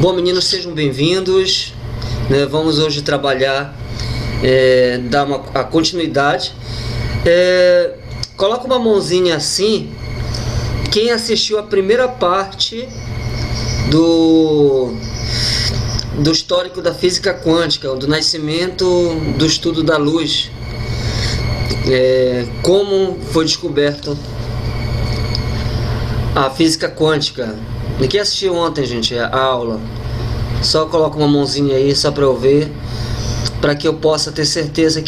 Bom, meninos, sejam bem-vindos. Vamos hoje trabalhar, dar a continuidade. Coloca uma mãozinha assim, quem assistiu a primeira parte do histórico da física quântica, do nascimento do estudo da luz, como foi descoberto a física quântica. Quem assistiu ontem, gente, a aula, só coloca uma mãozinha aí, só para eu ver, para que eu possa ter certeza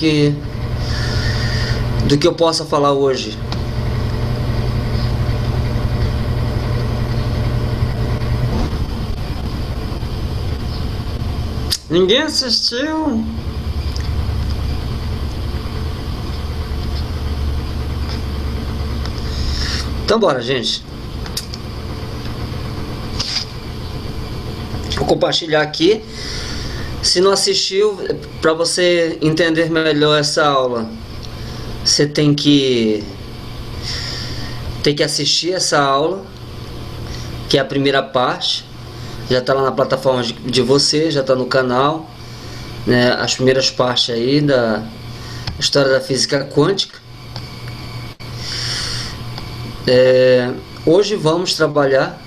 do que eu possa falar hoje. Ninguém assistiu? Então bora, gente. Vou compartilhar aqui. Se não assistiu, para você entender melhor essa aula, você tem que assistir essa aula, que é a primeira parte. Já está lá na plataforma de você, já está no canal, né? As primeiras partes aí da história da física quântica. Hoje vamos trabalhar.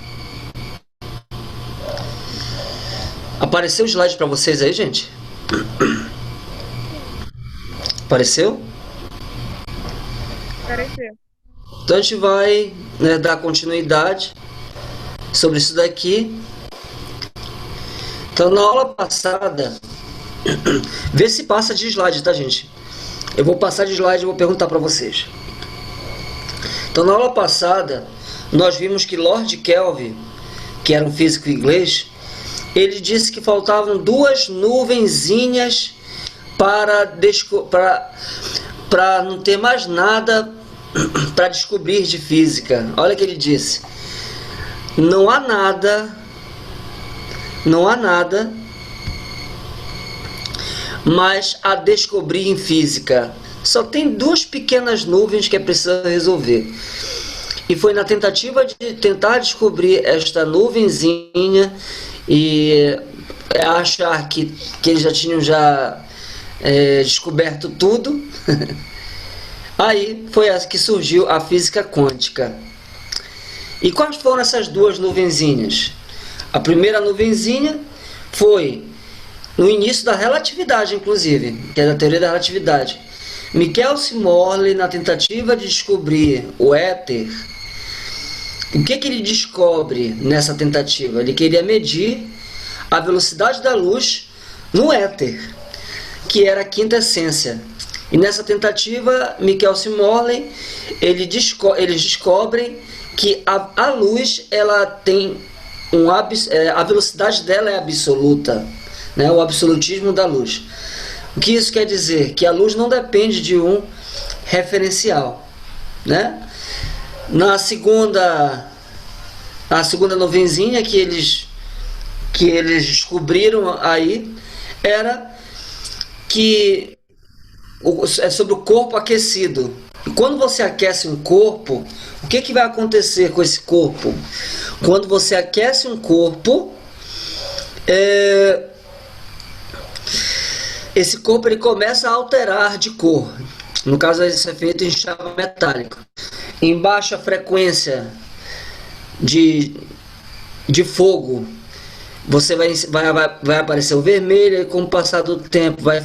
Apareceu o slide para vocês aí, gente? Apareceu? Apareceu. Então a gente vai, dar continuidade sobre isso daqui. Então na aula passada, vê se passa de slide, tá, gente? Eu vou passar de slide e vou perguntar para vocês. Então na aula passada, nós vimos que Lord Kelvin, que era um físico inglês, ele disse que faltavam duas nuvenzinhas para não ter mais nada para descobrir de física. Olha o que ele disse: não há nada mais a descobrir em física. Só tem duas pequenas nuvens que é preciso resolver. E foi na tentativa de tentar descobrir esta nuvenzinha e achar que eles já tinham descoberto tudo. Aí foi essa que surgiu a física quântica. E quais foram essas duas nuvenzinhas? A primeira nuvenzinha foi no início da relatividade, inclusive, que é da teoria da relatividade. Michel Morley, na tentativa de descobrir o éter, o que ele descobre nessa tentativa? Ele queria medir a velocidade da luz no éter, que era a quinta essência. E nessa tentativa, Michel Morley, eles descobrem que a luz, ela tem a velocidade dela é absoluta, né? O absolutismo da luz. O que isso quer dizer? Que a luz não depende de um referencial, né? A segunda nuvenzinha que eles descobriram aí era que é sobre o corpo aquecido. E quando você aquece um corpo, o que vai acontecer com esse corpo? Quando você aquece um corpo, esse corpo ele começa a alterar de cor. No caso, isso é feito em chapa metálica. Em baixa frequência de fogo, você vai aparecer o vermelho, e com o passar do tempo vai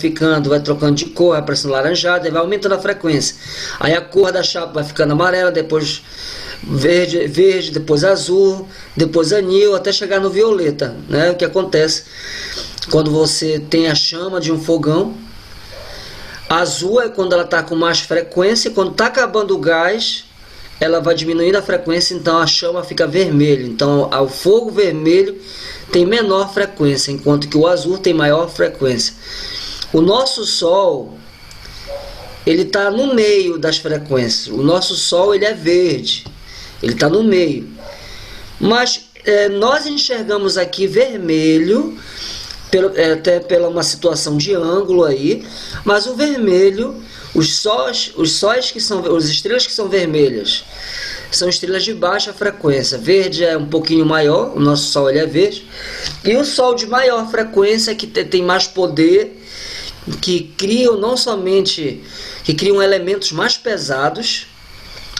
trocando de cor, vai aparecendo laranjado, e vai aumentando a frequência. Aí a cor da chapa vai ficando amarela, depois verde, depois azul, depois anil, até chegar no violeta, né? O que acontece quando você tem a chama de um fogão. Azul é quando ela está com mais frequência, e quando está acabando o gás, ela vai diminuindo a frequência, então a chama fica vermelha. Então o fogo vermelho tem menor frequência, enquanto que o azul tem maior frequência. O nosso Sol, ele está no meio das frequências. O nosso Sol, ele é verde, ele está no meio. Mas nós enxergamos aqui vermelho, até pela uma situação de ângulo aí, mas o vermelho, as estrelas que são vermelhas, são estrelas de baixa frequência. Verde é um pouquinho maior, o nosso Sol ele é verde. E o Sol de maior frequência, que tem mais poder, que criam não somente, que criam elementos mais pesados.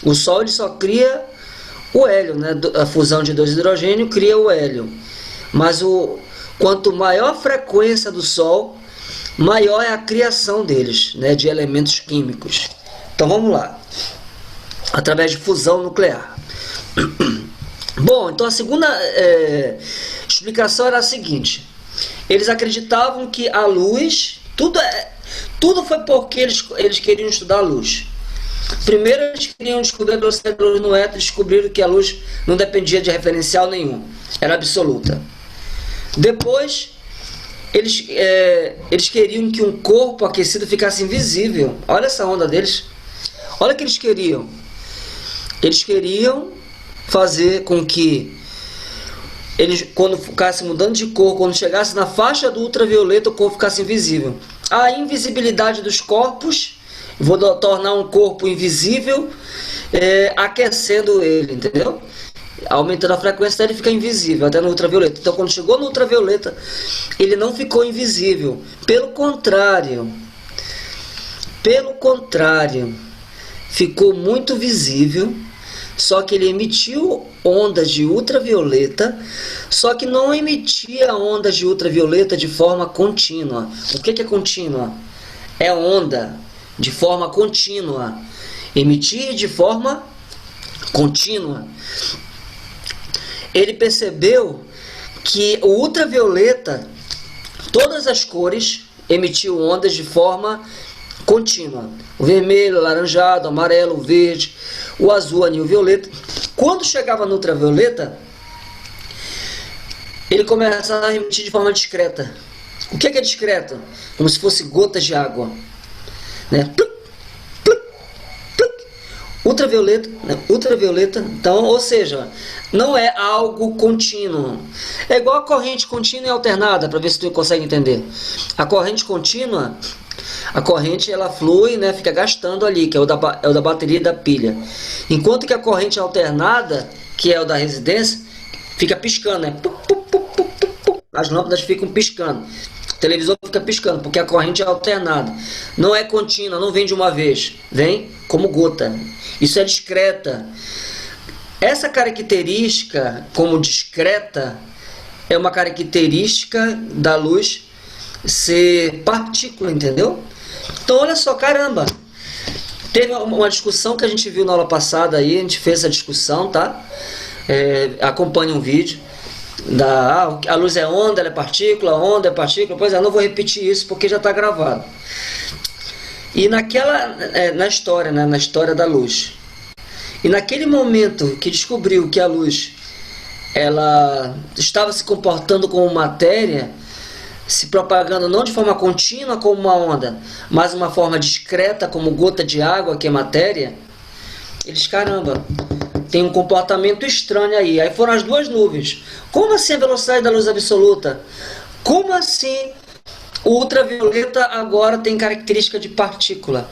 O Sol ele só cria o hélio, né? A fusão de dois hidrogênios cria o hélio. Mas quanto maior a frequência do Sol, maior é a criação deles, né? De elementos químicos. Então vamos lá. Através de fusão nuclear. Bom, então a segunda explicação era a seguinte. Eles acreditavam que a luz, tudo foi porque eles queriam estudar a luz. Primeiro eles queriam descobrir a velocidade da luz no éter, descobriram que a luz não dependia de referencial nenhum, era absoluta. Depois eles queriam que um corpo aquecido ficasse invisível. Olha essa onda deles. Olha o que eles queriam. Eles queriam fazer com que quando ficasse mudando de cor, quando chegasse na faixa do ultravioleta, o corpo ficasse invisível. A invisibilidade dos corpos, vou tornar um corpo invisível, aquecendo ele, entendeu? Aumentando a frequência, ele fica invisível até no ultravioleta. Então quando chegou no ultravioleta, ele não ficou invisível. Pelo contrário, ficou muito visível. Só que ele emitiu ondas de ultravioleta, só que não emitia ondas de ultravioleta de forma contínua. O que é contínua? É onda de forma contínua. Emitir de forma contínua. Ele percebeu que o ultravioleta, todas as cores, emitiu ondas de forma contínua. O vermelho, o laranjado, o amarelo, o verde, o azul, o anil violeta. Quando chegava no ultravioleta, ele começava a emitir de forma discreta. O que é discreto? Como se fosse gotas de água, né? Ultravioleta, né? Ultravioleta, então, ou seja, não é algo contínuo. É igual a corrente contínua e alternada, para ver se tu consegue entender. A corrente contínua, a corrente ela flui, né, fica gastando ali, que é o da bateria e da pilha. Enquanto que a corrente alternada, que é o da residência, fica piscando, né? As lâmpadas ficam piscando. O televisor fica piscando, porque a corrente é alternada. Não é contínua, não vem de uma vez. Vem como gota. Isso é discreta. Essa característica, como discreta, é uma característica da luz ser partícula, entendeu? Então, olha só, caramba. Teve uma discussão que a gente viu na aula passada aí, a gente fez essa discussão, tá? Acompanhe um vídeo. A luz é onda, ela é onda é partícula. Pois é, eu não vou repetir isso porque já está gravado. E na história, né, na história da luz. E naquele momento que descobriu que a luz ela estava se comportando como matéria, se propagando não de forma contínua como uma onda, mas uma forma discreta como gota de água, que é matéria, eles, caramba, tem um comportamento estranho aí. Aí foram as duas nuvens. Como assim a velocidade da luz absoluta? Como assim o ultravioleta agora tem característica de partícula?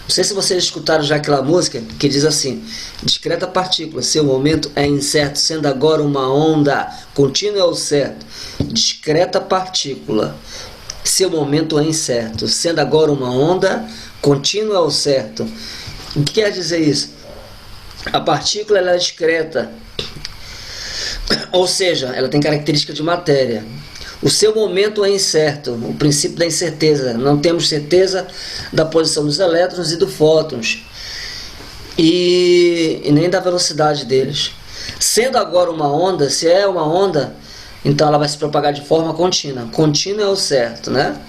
Não sei se vocês escutaram já aquela música que diz assim: discreta partícula, seu momento é incerto, sendo agora uma onda, contínuo é o certo. Discreta partícula, seu momento é incerto, sendo agora uma onda, contínuo é o certo. O que quer dizer isso? A partícula ela é discreta, ou seja, ela tem característica de matéria. O seu momento é incerto, o princípio da incerteza. Não temos certeza da posição dos elétrons e dos fótons, e nem da velocidade deles. Sendo agora uma onda, se é uma onda, então ela vai se propagar de forma contínua. Contínuo é o certo, né?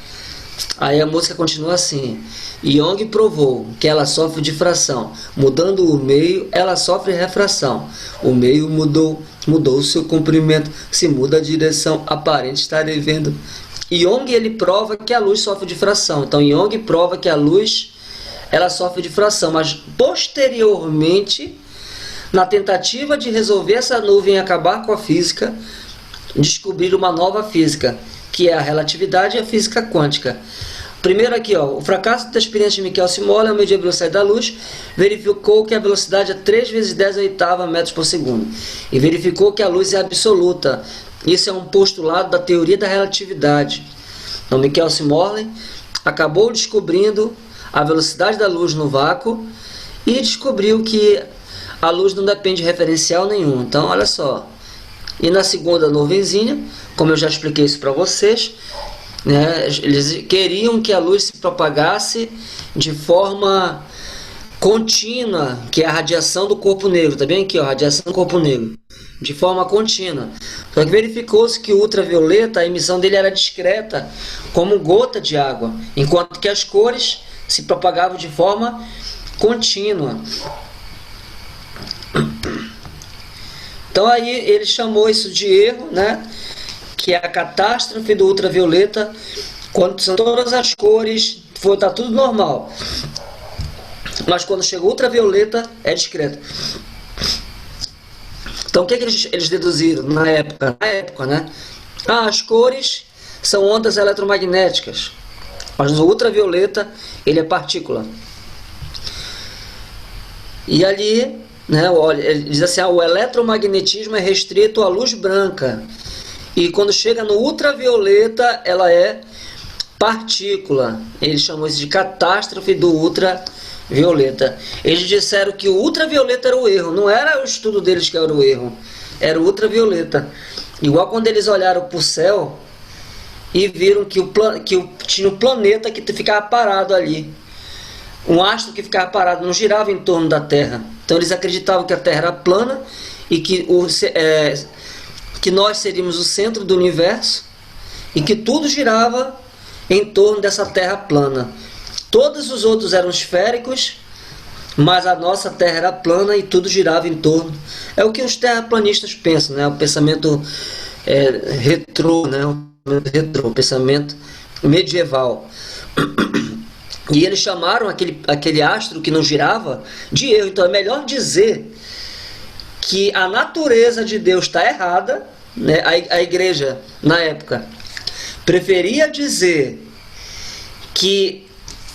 Aí a música continua assim: Young provou que ela sofre difração, mudando o meio, ela sofre refração. O meio mudou o seu comprimento, se muda a direção, aparente estarei vendo. Young ele prova que a luz sofre difração. Então Young prova que a luz ela sofre difração, mas posteriormente, na tentativa de resolver essa nuvem e acabar com a física, descobrir uma nova física, que é a relatividade e a física quântica. Primeiro aqui, ó, o fracasso da experiência de Michael Small ao medir a velocidade da luz, verificou que a velocidade é 3 vezes 10 a oitava metros por segundo. E verificou que a luz é absoluta. Isso é um postulado da teoria da relatividade. Então, Michael Small acabou descobrindo a velocidade da luz no vácuo e descobriu que a luz não depende de referencial nenhum. Então, olha só. E na segunda nuvenzinha, como eu já expliquei isso para vocês, né, eles queriam que a luz se propagasse de forma contínua, que é a radiação do corpo negro. Tá bem aqui, ó, radiação do corpo negro. De forma contínua. Só que verificou-se que o ultravioleta, a emissão dele era discreta, como gota de água, enquanto que as cores se propagavam de forma contínua. Então aí ele chamou isso de erro, né? Que é a catástrofe do ultravioleta, quando são todas as cores, está tudo normal. Mas quando chega o ultravioleta, é discreto. Então o que eles deduziram na época? Né? As cores são ondas eletromagnéticas, mas o ultravioleta ele é partícula. E ali, né, olha, ele diz assim, o eletromagnetismo é restrito à luz branca. E quando chega no ultravioleta, ela é partícula. Ele chamou isso de catástrofe do ultravioleta. Eles disseram que o ultravioleta era o erro. Não era o estudo deles que era o erro. Era o ultravioleta. Igual quando eles olharam para o céu e viram que tinha um planeta que ficava parado ali. Um astro que ficava parado, não girava em torno da Terra. Então eles acreditavam que a Terra era plana e que nós seríamos o centro do universo e que tudo girava em torno dessa Terra plana. Todos os outros eram esféricos, mas a nossa Terra era plana e tudo girava em torno. É o que os terraplanistas pensam, né? O pensamento retrô, né? O pensamento medieval. E eles chamaram aquele astro que não girava de erro. Então é melhor dizer que a natureza de Deus está errada, né? A igreja, na época, preferia dizer que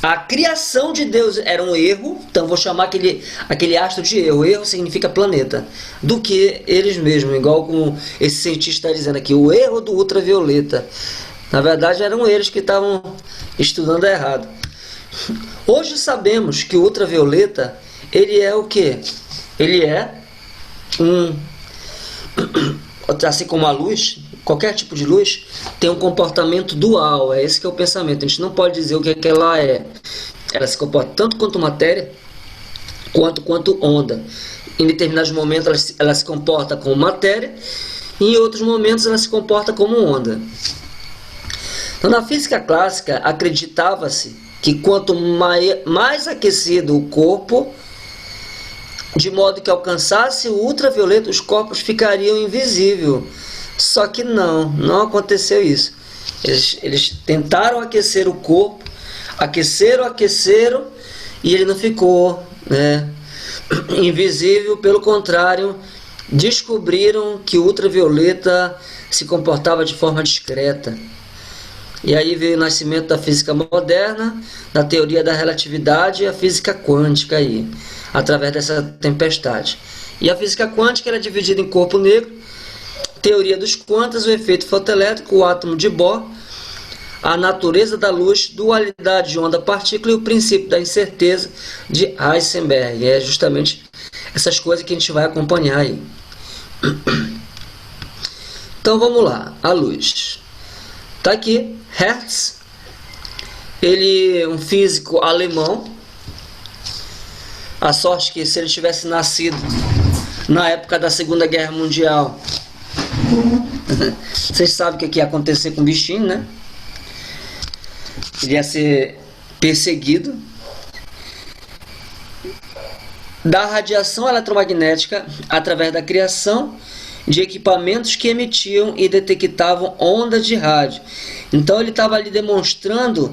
a criação de Deus era um erro, então vou chamar aquele astro de erro. Erro significa planeta, do que eles mesmos, igual como esse cientista está dizendo aqui, o erro do ultravioleta. Na verdade, eram eles que estavam estudando errado. Hoje sabemos que o ultravioleta, ele é o quê? Ele é assim como a luz, qualquer tipo de luz tem um comportamento dual. É esse que é o pensamento. A gente não pode dizer o que é que ela é. Ela se comporta tanto quanto matéria quanto onda. Em determinados momentos ela se comporta como matéria e em outros momentos ela se comporta como onda. Então, na física clássica acreditava-se que quanto mais aquecido o corpo, de modo que alcançasse o ultravioleta, os corpos ficariam invisíveis. Só que não aconteceu isso. Eles tentaram aquecer o corpo, aqueceram, e ele não ficou, né, invisível. Pelo contrário, descobriram que o ultravioleta se comportava de forma discreta. E aí veio o nascimento da física moderna, da teoria da relatividade e a física quântica aí, através dessa tempestade. E a física quântica era dividida em corpo negro, teoria dos quantas, o efeito fotoelétrico, o átomo de Bohr, a natureza da luz, dualidade de onda-partícula e o princípio da incerteza de Heisenberg. É justamente essas coisas que a gente vai acompanhar aí. Então vamos lá, a luz. Está aqui, Hertz, ele é um físico alemão. A sorte que se ele tivesse nascido na época da Segunda Guerra Mundial, vocês sabem o que ia acontecer com o bichinho, né? Ele ia ser perseguido. Da radiação eletromagnética através da criação de equipamentos que emitiam e detectavam ondas de rádio. Então ele estava ali demonstrando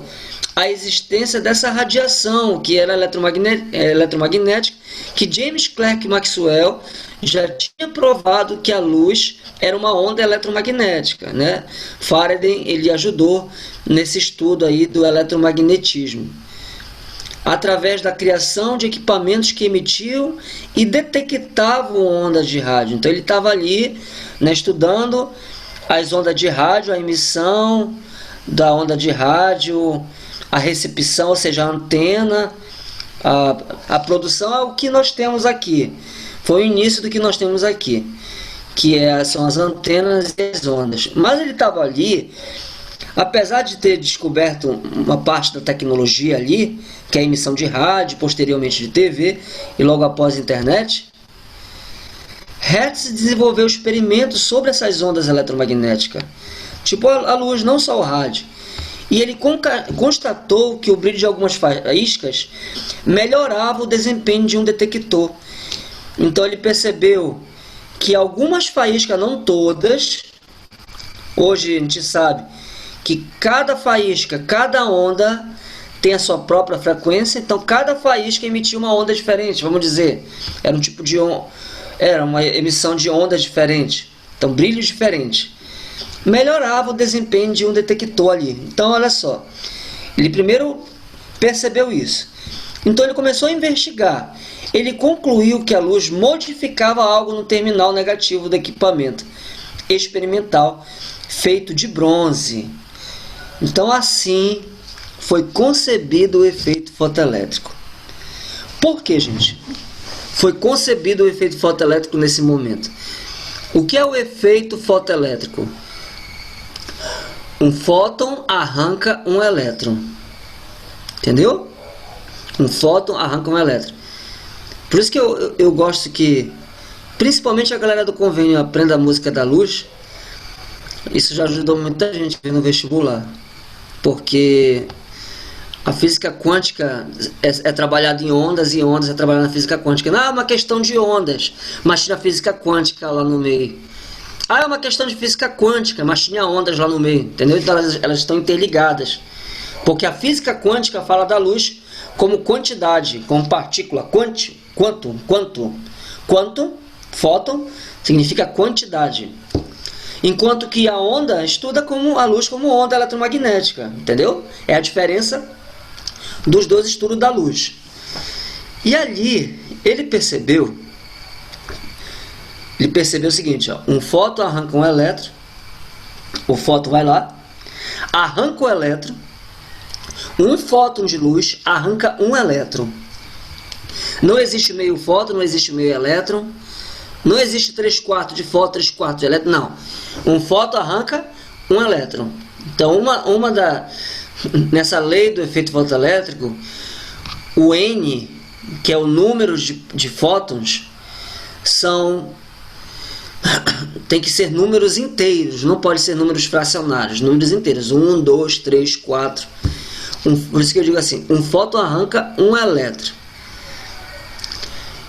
a existência dessa radiação que era eletromagnética, que James Clerk Maxwell já tinha provado que a luz era uma onda eletromagnética, né? Faraday, ele ajudou nesse estudo aí do eletromagnetismo, através da criação de equipamentos que emitiam e detectavam ondas de rádio. Então ele estava ali, né, estudando as ondas de rádio, a emissão da onda de rádio, a recepção, ou seja, a antena, a produção é o que nós temos aqui. Foi o início do que nós temos aqui, que são as antenas e as ondas. Mas ele estava ali, apesar de ter descoberto uma parte da tecnologia ali, que é a emissão de rádio, posteriormente de TV e logo após a internet, Hertz desenvolveu experimentos sobre essas ondas eletromagnéticas, tipo a luz, não só o rádio. E ele constatou que o brilho de algumas faíscas melhorava o desempenho de um detector. Então ele percebeu que algumas faíscas, não todas, hoje a gente sabe que cada faísca, cada onda tem a sua própria frequência, então cada faísca emitia uma onda diferente, vamos dizer, era um tipo de era uma emissão de ondas diferente, então brilhos diferentes. Melhorava o desempenho de um detector ali. Então olha só, ele primeiro percebeu isso, então ele começou a investigar. Ele concluiu que a luz modificava algo no terminal negativo do equipamento experimental feito de bronze. Então assim foi concebido o efeito fotoelétrico. Por que, gente? Foi concebido o efeito fotoelétrico nesse momento. O que é o efeito fotoelétrico? Um fóton arranca um elétron. Entendeu? Um fóton arranca um elétron. Por isso que eu gosto que, principalmente a galera do convênio, aprenda a música da luz. Isso já ajudou muita gente no vestibular. Porque a física quântica é trabalhada em ondas, e ondas é trabalhada na física quântica. Não é uma questão de ondas, mas tinha física quântica lá no meio. É uma questão de física quântica, mas tinha ondas lá no meio, entendeu? Então elas estão interligadas. Porque a física quântica fala da luz como quantidade, como partícula, quantum, fóton, significa quantidade. Enquanto que a onda estuda a luz como onda eletromagnética, entendeu? É a diferença dos dois estudos da luz. E ali ele percebeu o seguinte, ó, um fóton arranca um elétron, o fóton vai lá, arranca o elétron, um fóton de luz arranca um elétron. Não existe meio fóton, não existe meio elétron, não existe 3/4 de fóton, 3/4 de elétron, não. Um fóton arranca um elétron. Então, nessa lei do efeito fotoelétrico, o N, que é o número de fótons, tem que ser números inteiros, não pode ser números fracionários, números inteiros, 1, 2, 3, 4. Por isso que eu digo assim, um fóton arranca um elétron.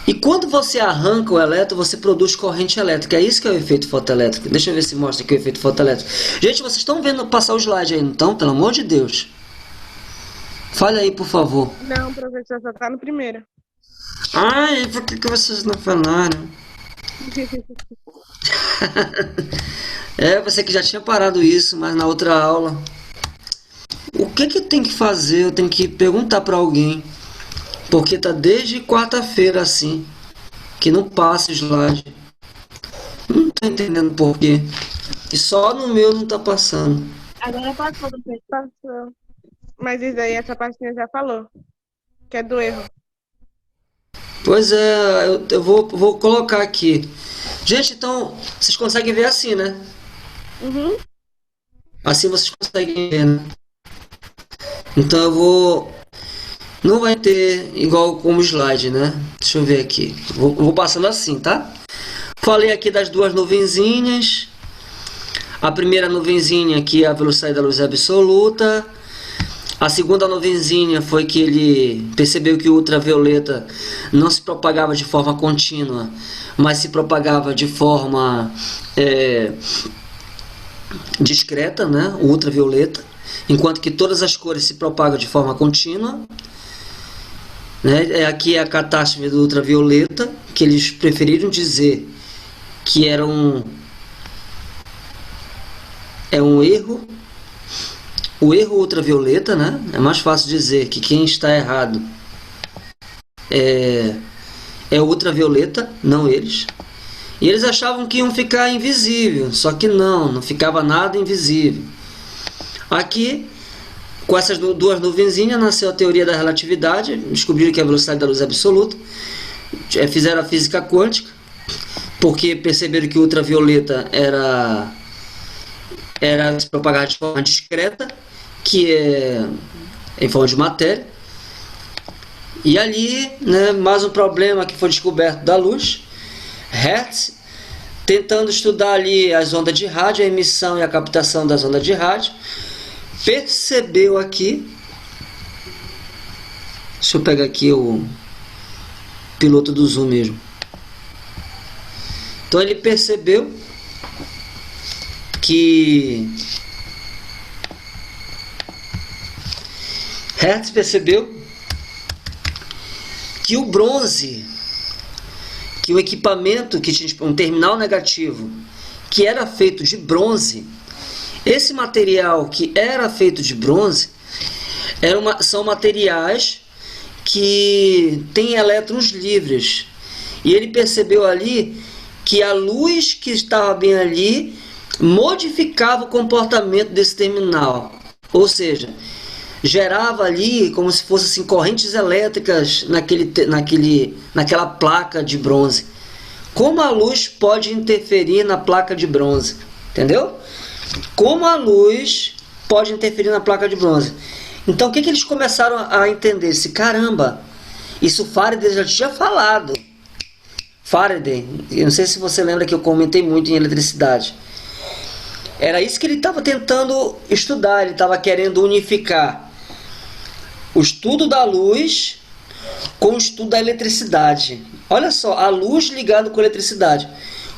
E quando você arranca o elétron, você produz corrente elétrica. É isso que é o efeito fotoelétrico. Deixa eu ver se mostra aqui o efeito fotoelétrico. Gente, vocês estão vendo passar o slide aí, então? Pelo amor de Deus. Fale aí, por favor. Não, professor, só tá no primeiro. Ai, por que vocês não falaram? Você que já tinha parado isso, mas na outra aula. O que tem que fazer? Eu tenho que perguntar para alguém. Porque tá desde quarta-feira assim, que não passa o slide. Não tô entendendo por quê. E só no meu não tá passando. Agora passou, passou. Mas isso aí, essa pastinha já falou. Que é do erro. Pois é, eu vou colocar aqui. Gente, então, vocês conseguem ver assim, né? Uhum. Assim vocês conseguem ver, né? Então eu vou... Não vai ter igual como slide, né? Deixa eu ver aqui. Vou passando assim, tá? Falei aqui das duas nuvenzinhas. A primeira nuvenzinha aqui é a velocidade da luz absoluta. A segunda nuvenzinha foi que ele percebeu que o ultravioleta não se propagava de forma contínua, mas se propagava de forma discreta, né? O ultravioleta. Enquanto que todas as cores se propagam de forma contínua. né? Aqui é a catástrofe do ultravioleta, que eles preferiram dizer que é um erro, o erro ultravioleta, né? É mais fácil dizer que quem está errado é o ultravioleta, não eles. E eles achavam que iam ficar invisível, só que não ficava nada invisível. Aqui, com essas duas nuvenzinhas, nasceu a teoria da relatividade, descobriram que a velocidade da luz é absoluta, fizeram a física quântica, porque perceberam que o ultravioleta era se propagar de forma discreta, que é em forma de matéria. E ali, né, mais um problema que foi descoberto da luz. Hertz, tentando estudar ali as ondas de rádio, a emissão e a captação das ondas de rádio, percebeu aqui, deixa eu pegar aqui o piloto do Zoom mesmo. Então ele percebeu que Hertz percebeu que o bronze, que o equipamento que tinha um terminal negativo, que era feito de bronze, esse material que era feito de bronze são materiais que têm elétrons livres. E ele percebeu ali que a luz que estava bem ali modificava o comportamento desse terminal, ou seja, gerava ali como se fossem assim, correntes elétricas naquela placa de bronze. Como a luz pode interferir na placa de bronze? Entendeu? Como a luz pode interferir na placa de bronze. Então o que eles começaram a entender? Caramba, isso Faraday já tinha falado. Faraday, eu não sei se você lembra que eu comentei muito em eletricidade. Era isso que ele estava tentando estudar, ele estava querendo unificar o estudo da luz com o estudo da eletricidade. Olha só, a luz ligada com a eletricidade.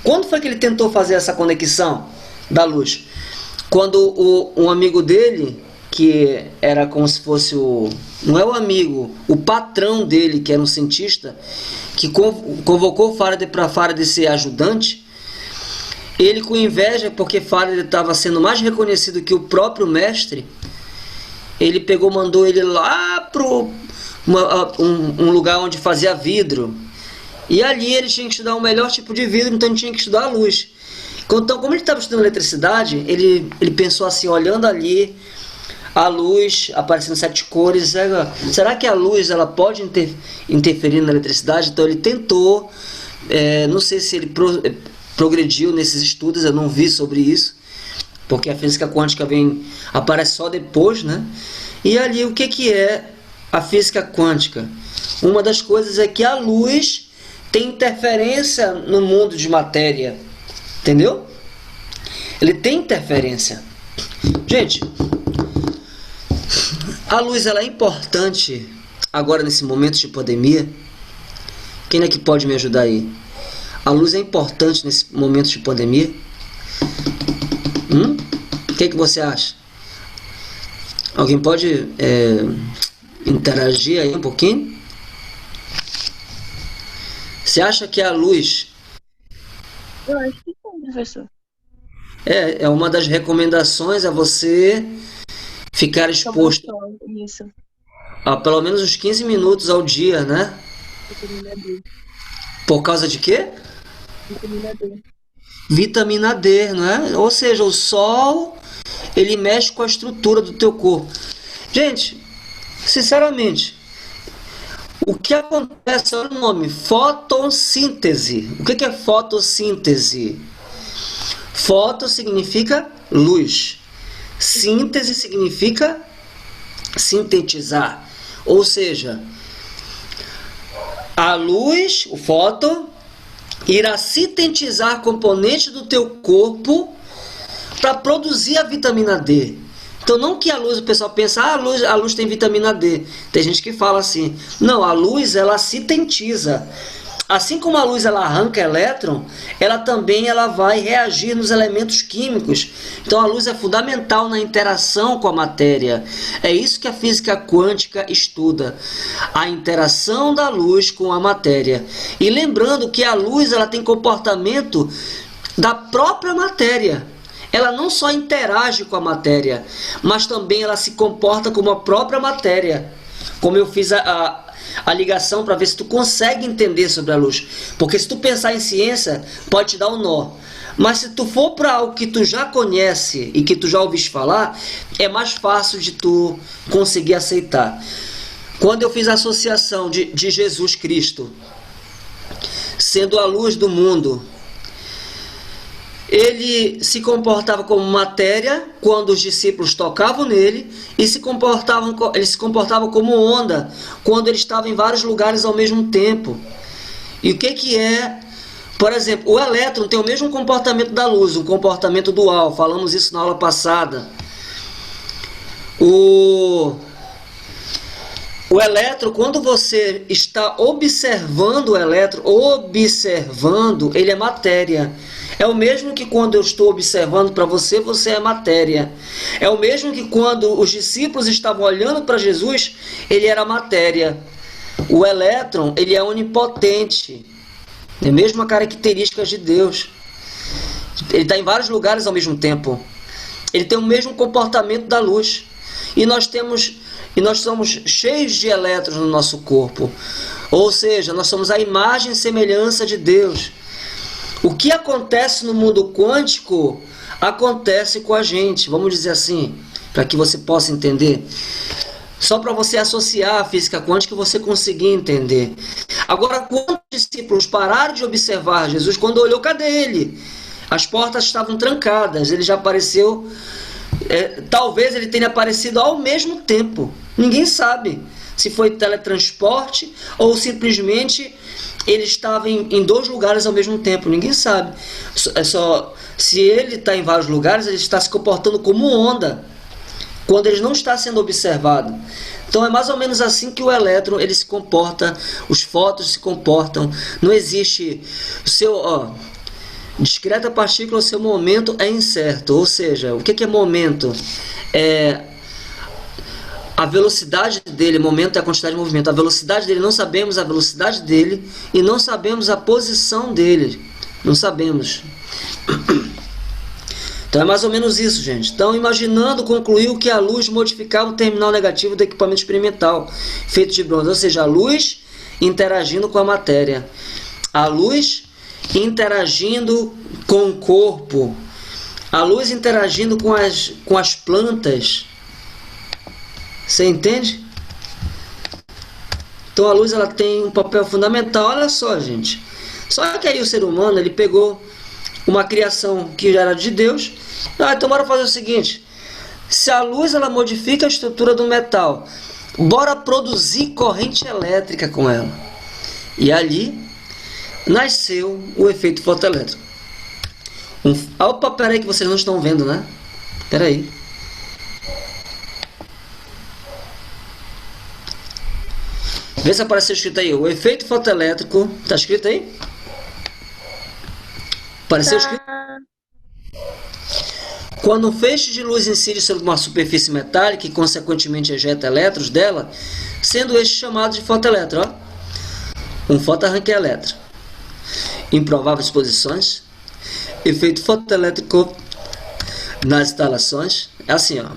Quando foi que ele tentou fazer essa conexão da luz? Quando um amigo dele, que era como se fosse não é o amigo, o patrão dele, que era um cientista, que convocou Faraday para Faraday ser ajudante, ele com inveja, porque Faraday estava sendo mais reconhecido que o próprio mestre, ele mandou ele lá para um lugar onde fazia vidro. E ali ele tinha que estudar o melhor tipo de vidro, então ele tinha que estudar a luz. Então, como ele estava estudando eletricidade, ele pensou assim, olhando ali, a luz aparecendo 7 cores, será que a luz ela pode interferir na eletricidade? Então ele tentou, não sei se ele progrediu nesses estudos, eu não vi sobre isso, porque a física quântica aparece só depois, né? E ali o que é a física quântica? Uma das coisas é que a luz tem interferência no mundo de matéria, entendeu? Ele tem interferência. Gente, a luz ela é importante agora nesse momento de pandemia. Quem é que pode me ajudar aí? A luz é importante nesse momento de pandemia? O que você acha? Alguém pode interagir aí um pouquinho? Você acha que a luz... Eu acho que sim, professor. É uma das recomendações a você ficar exposto Isso. a pelo menos uns 15 minutos ao dia, né? Vitamina D. Por causa de quê? Vitamina D. Vitamina D, não é? Ou seja, o sol, ele mexe com a estrutura do teu corpo. Gente, sinceramente, o que acontece, olha o nome, fotossíntese. O que é fotossíntese? Foto significa luz. Síntese significa sintetizar. Ou seja, a luz, o fóton, irá sintetizar componentes do teu corpo para produzir a vitamina D. Então não que a luz, o pessoal pensa, a luz tem vitamina D. Tem gente que fala assim, não, a luz ela sintetiza. Assim como a luz ela arranca elétron, ela também vai reagir nos elementos químicos. Então a luz é fundamental na interação com a matéria. É isso que a física quântica estuda, a interação da luz com a matéria. E lembrando que a luz ela tem comportamento da própria matéria. Ela não só interage com a matéria, mas também ela se comporta como a própria matéria. Como eu fiz a ligação para ver se tu consegue entender sobre a luz. Porque se tu pensar em ciência, pode te dar um nó. Mas se tu for para algo que tu já conhece e que tu já ouviste falar, é mais fácil de tu conseguir aceitar. Quando eu fiz a associação de Jesus Cristo sendo a luz do mundo, ele se comportava como matéria quando os discípulos tocavam nele e ele se comportava como onda quando ele estava em vários lugares ao mesmo tempo. E o que é? Por exemplo, o elétron tem o mesmo comportamento da luz, um comportamento dual. Falamos isso na aula passada. O elétron, quando você está observando o elétron, ele é matéria. É o mesmo que quando eu estou observando para você, você é matéria. É o mesmo que quando os discípulos estavam olhando para Jesus, ele era matéria. O elétron, ele é onipotente. É a mesma característica de Deus. Ele está em vários lugares ao mesmo tempo. Ele tem o mesmo comportamento da luz. E nós somos cheios de elétrons no nosso corpo. Ou seja, nós somos a imagem e semelhança de Deus. O que acontece no mundo quântico acontece com a gente, vamos dizer assim, para que você possa entender. Só para você associar a física quântica e você conseguir entender. Agora, quando os discípulos pararam de observar Jesus, quando olhou, cadê ele? As portas estavam trancadas, ele já apareceu. Talvez ele tenha aparecido ao mesmo tempo. Ninguém sabe se foi teletransporte ou simplesmente ele estava em dois lugares ao mesmo tempo. Ninguém sabe. Se ele está em vários lugares, ele está se comportando como onda quando ele não está sendo observado. Então é mais ou menos assim que o elétron ele se comporta, os fótons se comportam. Não existe discreta partícula, o seu momento é incerto. Ou seja, o que é momento? A velocidade dele, momento é a quantidade de movimento. A velocidade dele, não sabemos a velocidade dele e não sabemos a posição dele. Não sabemos. Então é mais ou menos isso, gente. Então, imaginando, concluiu que a luz modificava o terminal negativo do equipamento experimental feito de bronze. Ou seja, a luz interagindo com a matéria. A luz interagindo com o corpo. A luz interagindo com as plantas. Você entende? Então a luz ela tem um papel fundamental. Olha só, gente. Só que aí o ser humano ele pegou uma criação que já era de Deus. Então bora fazer o seguinte. Se a luz ela modifica a estrutura do metal, bora produzir corrente elétrica com ela. E ali nasceu o efeito fotoelétrico. Opa, peraí que vocês não estão vendo, né? Peraí. Vê se apareceu escrito aí, o efeito fotoelétrico. Tá escrito aí? Apareceu escrito? Quando um feixe de luz incide sobre uma superfície metálica e consequentemente ejeta elétrons dela, sendo este chamado de fotoelétron. Um fotoarranque elétrico. Improváveis posições. Efeito fotoelétrico nas instalações. É assim, ó.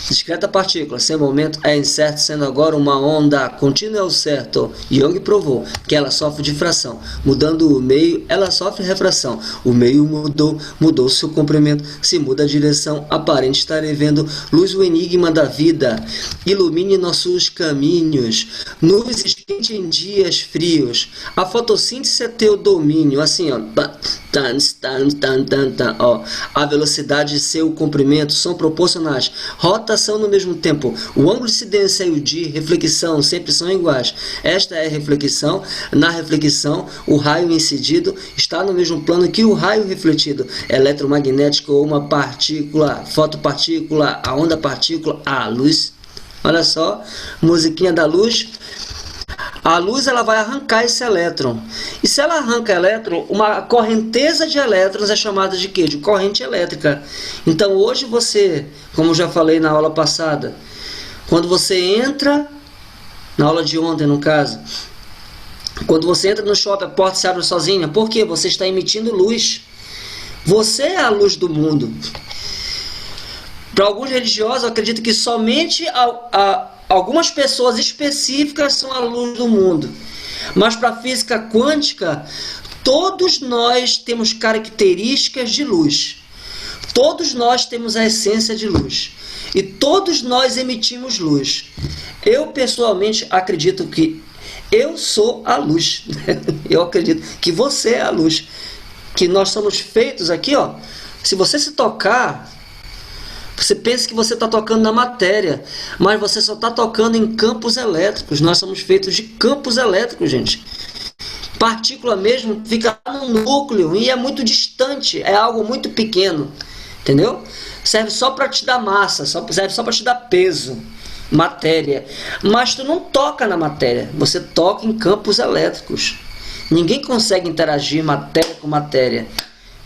Discreta partícula, sem momento, é incerto, sendo agora uma onda contínua é o certo. Young provou que ela sofre difração. Mudando o meio, ela sofre refração. O meio mudou seu comprimento. Se muda a direção, aparente estarei vendo luz o enigma da vida. Ilumine nossos caminhos. Nuvens esquente em dias frios. A fotossíntese é teu domínio. Assim, ó. A velocidade e seu comprimento são proporcionais. Rotação no mesmo tempo. O ângulo de incidência e o de reflexão sempre são iguais. Esta é a reflexão. Na reflexão, o raio incidido está no mesmo plano que o raio refletido. Eletromagnético ou uma partícula, fotopartícula, a onda partícula, a luz. Olha só, musiquinha da luz. A luz ela vai arrancar esse elétron. E se ela arranca elétron, uma correnteza de elétrons é chamada de quê? De corrente elétrica. Então hoje você, como eu já falei na aula passada, quando você entra, na aula de ontem no caso, quando você entra no shopping, a porta se abre sozinha. Por quê? Você está emitindo luz. Você é a luz do mundo. Para alguns religiosos, eu acredito que somente algumas pessoas específicas são a luz do mundo. Mas para a física quântica, todos nós temos características de luz. Todos nós temos a essência de luz. E todos nós emitimos luz. Eu, pessoalmente, acredito que eu sou a luz. Eu acredito que você é a luz. Que nós somos feitos aqui, ó. Se você se tocar, você pensa que você está tocando na matéria, mas você só está tocando em campos elétricos. Nós somos feitos de campos elétricos, gente. Partícula mesmo fica no núcleo e é muito distante, é algo muito pequeno, entendeu? Serve só para te dar massa, serve só para te dar peso, matéria. Mas tu não toca na matéria, você toca em campos elétricos. Ninguém consegue interagir matéria com matéria.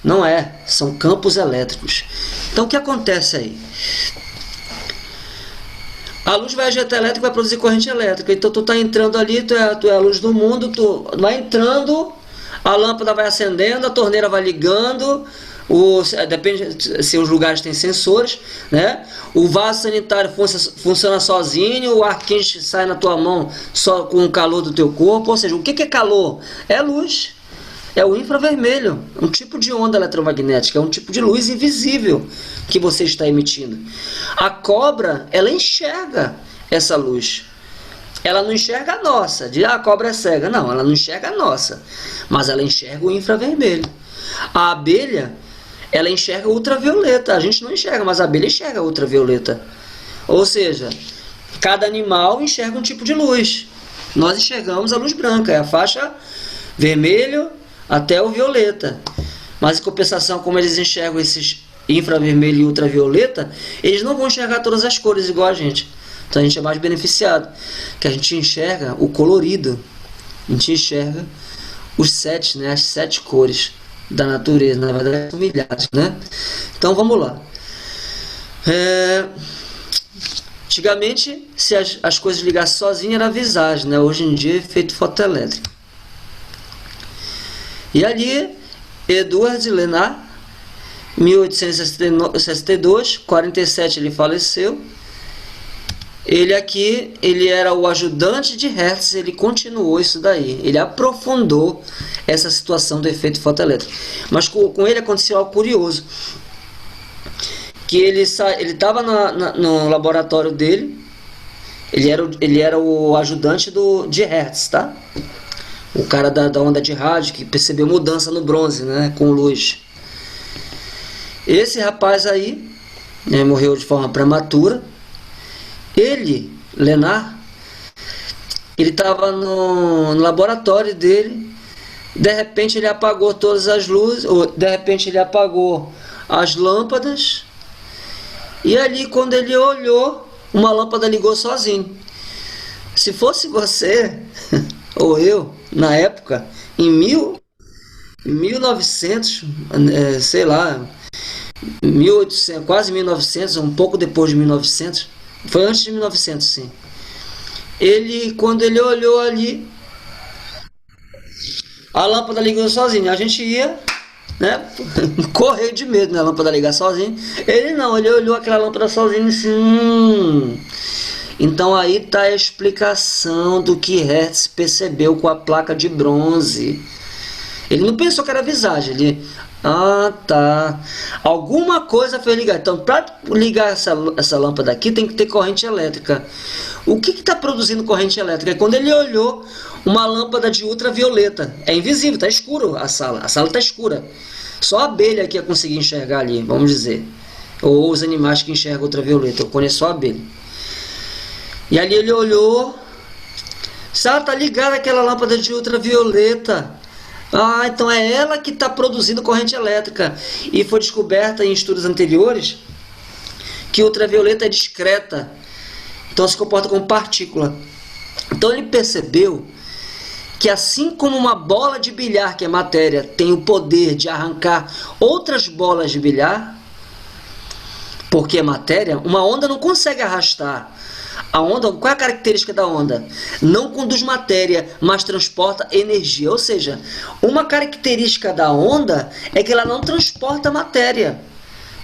Não é, são campos elétricos. Então o que acontece aí? A luz vai injetar elétrico, vai produzir corrente elétrica. Então tu está entrando ali, tu é a luz do mundo, tu vai entrando, a lâmpada vai acendendo, a torneira vai ligando, depende se os lugares têm sensores, né? O vaso sanitário funciona sozinho, o ar quente sai na tua mão só com o calor do teu corpo. Ou seja, o que é calor? É luz. É o infravermelho, um tipo de onda eletromagnética, é um tipo de luz invisível que você está emitindo. A cobra, ela enxerga essa luz. Ela não enxerga a nossa, a cobra é cega. Não, ela não enxerga a nossa, mas ela enxerga o infravermelho. A abelha, ela enxerga ultravioleta. A gente não enxerga, mas a abelha enxerga ultravioleta. Ou seja, cada animal enxerga um tipo de luz. Nós enxergamos a luz branca, é a faixa vermelho até o violeta. Mas em compensação, como eles enxergam esses infravermelho e ultravioleta, eles não vão enxergar todas as cores igual a gente. Então a gente é mais beneficiado, que a gente enxerga o colorido, a gente enxerga os sete, né, as 7 cores da natureza. Na verdade são milhares, né? Então vamos lá. Antigamente, se as coisas ligassem sozinhas, era visagem, né? Hoje em dia é efeito fotoelétrico. E ali, Edward Lenard, 1862, 47 ele faleceu. Ele era o ajudante de Hertz, ele continuou isso daí. Ele aprofundou essa situação do efeito fotoelétrico. Mas com ele aconteceu algo curioso. Que ele estava no laboratório dele, ele era o ajudante de Hertz, tá? O cara da onda de rádio que percebeu mudança no bronze, né, com luz. Esse rapaz aí, né, morreu de forma prematura. Ele, Lenard, ele estava no laboratório dele. De repente ele apagou todas as luzes, ou de repente ele apagou as lâmpadas. E ali, quando ele olhou, uma lâmpada ligou sozinho. Se fosse você ou eu, na época, em 1900, sei lá, 1800, quase 1900, um pouco depois de 1900, foi antes de 1900, sim. Quando ele olhou ali, a lâmpada ligou sozinha. A gente ia, né, correr de medo, né, a lâmpada ligar sozinha. Ele não, ele olhou aquela lâmpada sozinho assim. Então aí está a explicação do que Hertz percebeu com a placa de bronze. Ele não pensou que era visagem, tá. Alguma coisa foi ligar. Então, para ligar essa lâmpada aqui, tem que ter corrente elétrica. O que está produzindo corrente elétrica? É quando ele olhou uma lâmpada de ultravioleta. É invisível, está escuro a sala. A sala está escura. Só a abelha que ia conseguir enxergar ali, vamos dizer. Ou os animais que enxergam ultravioleta. Eu conheço só a abelha. E ali ele olhou. Tá ligada aquela lâmpada de ultravioleta. Então é ela que está produzindo corrente elétrica. E foi descoberta em estudos anteriores que ultravioleta é discreta, então se comporta como partícula. Então ele percebeu que assim como uma bola de bilhar, que é matéria, tem o poder de arrancar outras bolas de bilhar, porque é matéria, uma onda não consegue arrastar. A onda, qual é a característica da onda? Não conduz matéria, mas transporta energia. Ou seja, uma característica da onda é que ela não transporta matéria.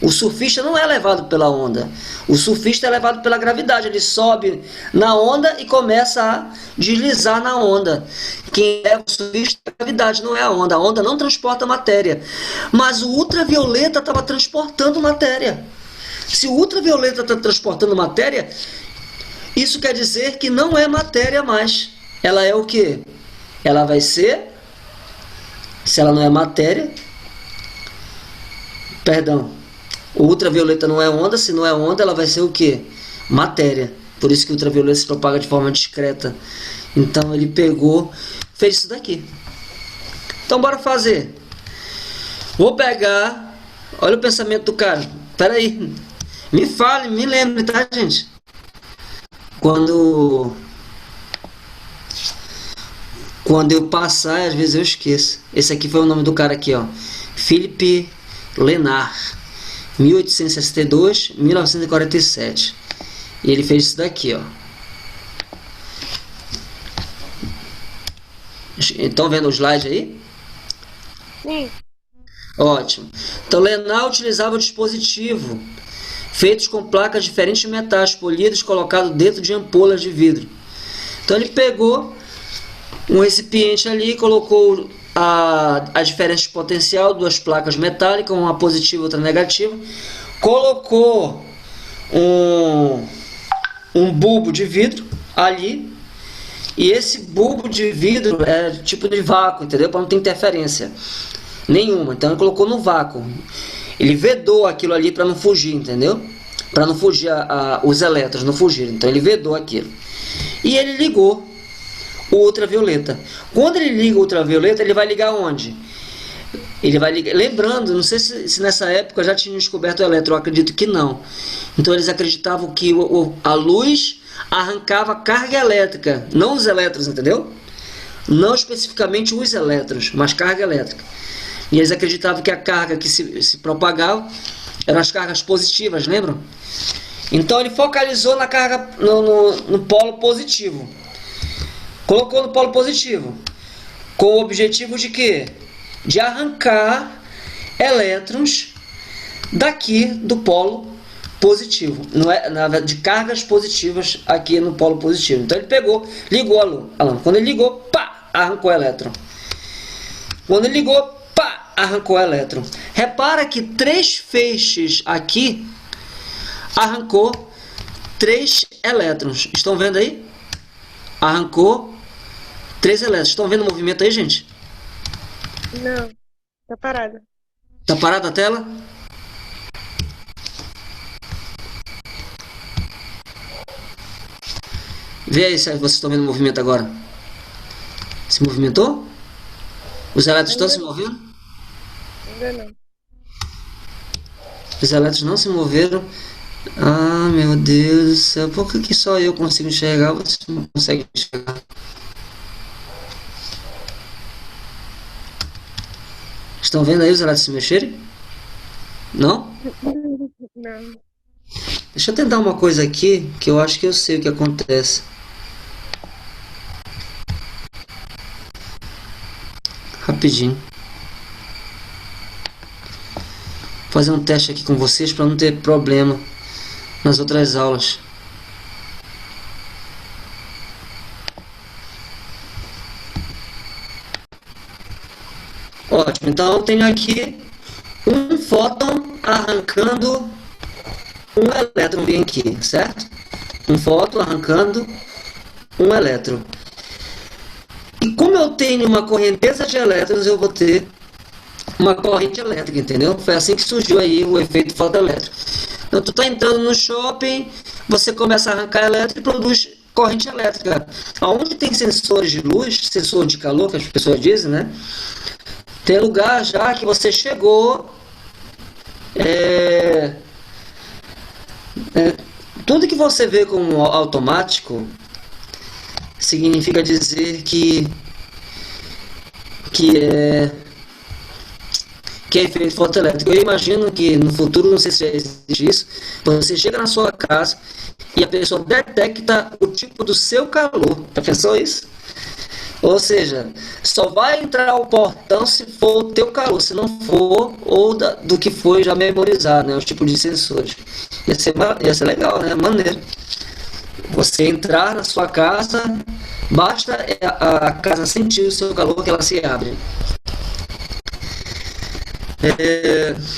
O surfista não é levado pela onda. O surfista é levado pela gravidade. Ele sobe na onda e começa a deslizar na onda. Quem leva o surfista é a gravidade, não é a onda. A onda não transporta matéria. Mas o ultravioleta estava transportando matéria. Se o ultravioleta está transportando matéria, isso quer dizer que não é matéria mais. Ela é o quê? Ela vai ser, se ela não é matéria, perdão, o ultravioleta não é onda, se não é onda, ela vai ser o quê? Matéria. Por isso que o ultravioleta se propaga de forma discreta. Então ele pegou, fez isso daqui. Então bora fazer. Vou pegar, olha o pensamento do cara. Espera aí, me fale, me lembre, tá, gente? Quando eu passar, às vezes eu esqueço. Esse aqui foi o nome do cara aqui, ó. Philippe Lenard, 1862-1947. E ele fez isso daqui, ó. Estão vendo o slide aí? Sim. Ótimo. Então, Lenard utilizava o dispositivo feitos com placas de diferentes metais polidos colocados dentro de ampolas de vidro. Então ele pegou um recipiente ali, colocou a diferença de potencial, duas placas metálicas, uma positiva e outra negativa, colocou um bulbo de vidro ali, e esse bulbo de vidro é tipo de vácuo, entendeu? Para não ter interferência nenhuma. Então ele colocou no vácuo. Ele vedou aquilo ali para não fugir, entendeu? Para não fugir os elétrons, não fugirem. Então ele vedou aquilo. E ele ligou o ultravioleta. Quando ele liga o ultravioleta, ele vai ligar onde? Ele vai ligar. Lembrando, não sei se nessa época já tinham descoberto o elétron, eu acredito que não. Então eles acreditavam que a luz arrancava carga elétrica, não os elétrons, entendeu? Não especificamente os elétrons, mas carga elétrica. E eles acreditavam que a carga que se propagava eram as cargas positivas, lembram? Então ele focalizou na carga no polo positivo. Colocou no polo positivo. Com o objetivo de quê? De arrancar elétrons daqui do polo positivo. Não é, de cargas positivas aqui no polo positivo. Então ele pegou, ligou a lâmpada. Quando ele ligou, pá, arrancou o elétron. Quando ele ligou, pá, arrancou o elétron. Repara que 3 feixes aqui arrancou 3 elétrons. Estão vendo aí? Arrancou 3 elétrons. Estão vendo o movimento aí, gente? Não. Tá parada. Tá parada a tela? Vê aí se vocês estão vendo o movimento agora. Se movimentou? Os elétrons estão se movendo? Ainda não. Os elétrons não se moveram. Ah, meu Deus do céu. Por que só eu consigo enxergar? Vocês não conseguem enxergar? Estão vendo aí os elétrons se mexerem? Não? Não. Deixa eu tentar uma coisa aqui, que eu acho que eu sei o que acontece. Rapidinho. Vou fazer um teste aqui com vocês para não ter problema nas outras aulas. Ótimo, então eu tenho aqui um fóton arrancando um elétron bem aqui, certo? Um fóton arrancando um elétron. E como eu tenho uma correnteza de elétrons, eu vou ter uma corrente elétrica, entendeu? Foi assim que surgiu aí o efeito fotoelétrico. Então tu está entrando no shopping, você começa a arrancar elétron e produz corrente elétrica. Onde tem sensores de luz, sensor de calor, que as pessoas dizem, né? Tem lugar já que você chegou, tudo que você vê como automático significa dizer que que é efeito fotoelétrico. Eu imagino que no futuro, não sei se já existe isso, você chega na sua casa e a pessoa detecta o tipo do seu calor. Já pensou isso? Ou seja, só vai entrar o portão se for o teu calor, se não for, ou do que foi já memorizado, né? Os tipos de sensores. Ia ser legal, né? Maneiro. Você entrar na sua casa, basta a casa sentir o seu calor que ela se abre.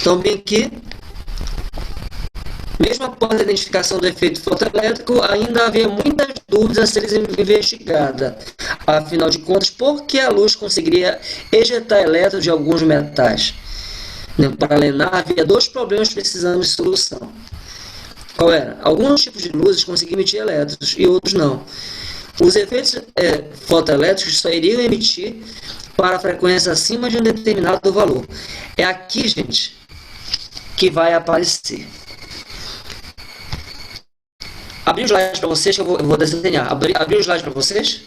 Também aqui, mesmo após a identificação do efeito fotoelétrico, ainda havia muitas dúvidas a serem investigadas. Afinal de contas, por que a luz conseguiria ejetar elétrons de alguns metais? Para Lenard, havia dois problemas precisando de solução. Qual era? Alguns tipos de luzes conseguiam emitir elétrons e outros não. Os efeitos fotoelétricos só iriam emitir para a frequência acima de um determinado valor. É aqui, gente, que vai aparecer. Abri o slide para vocês, que eu vou desenhar. Abri o slide para vocês?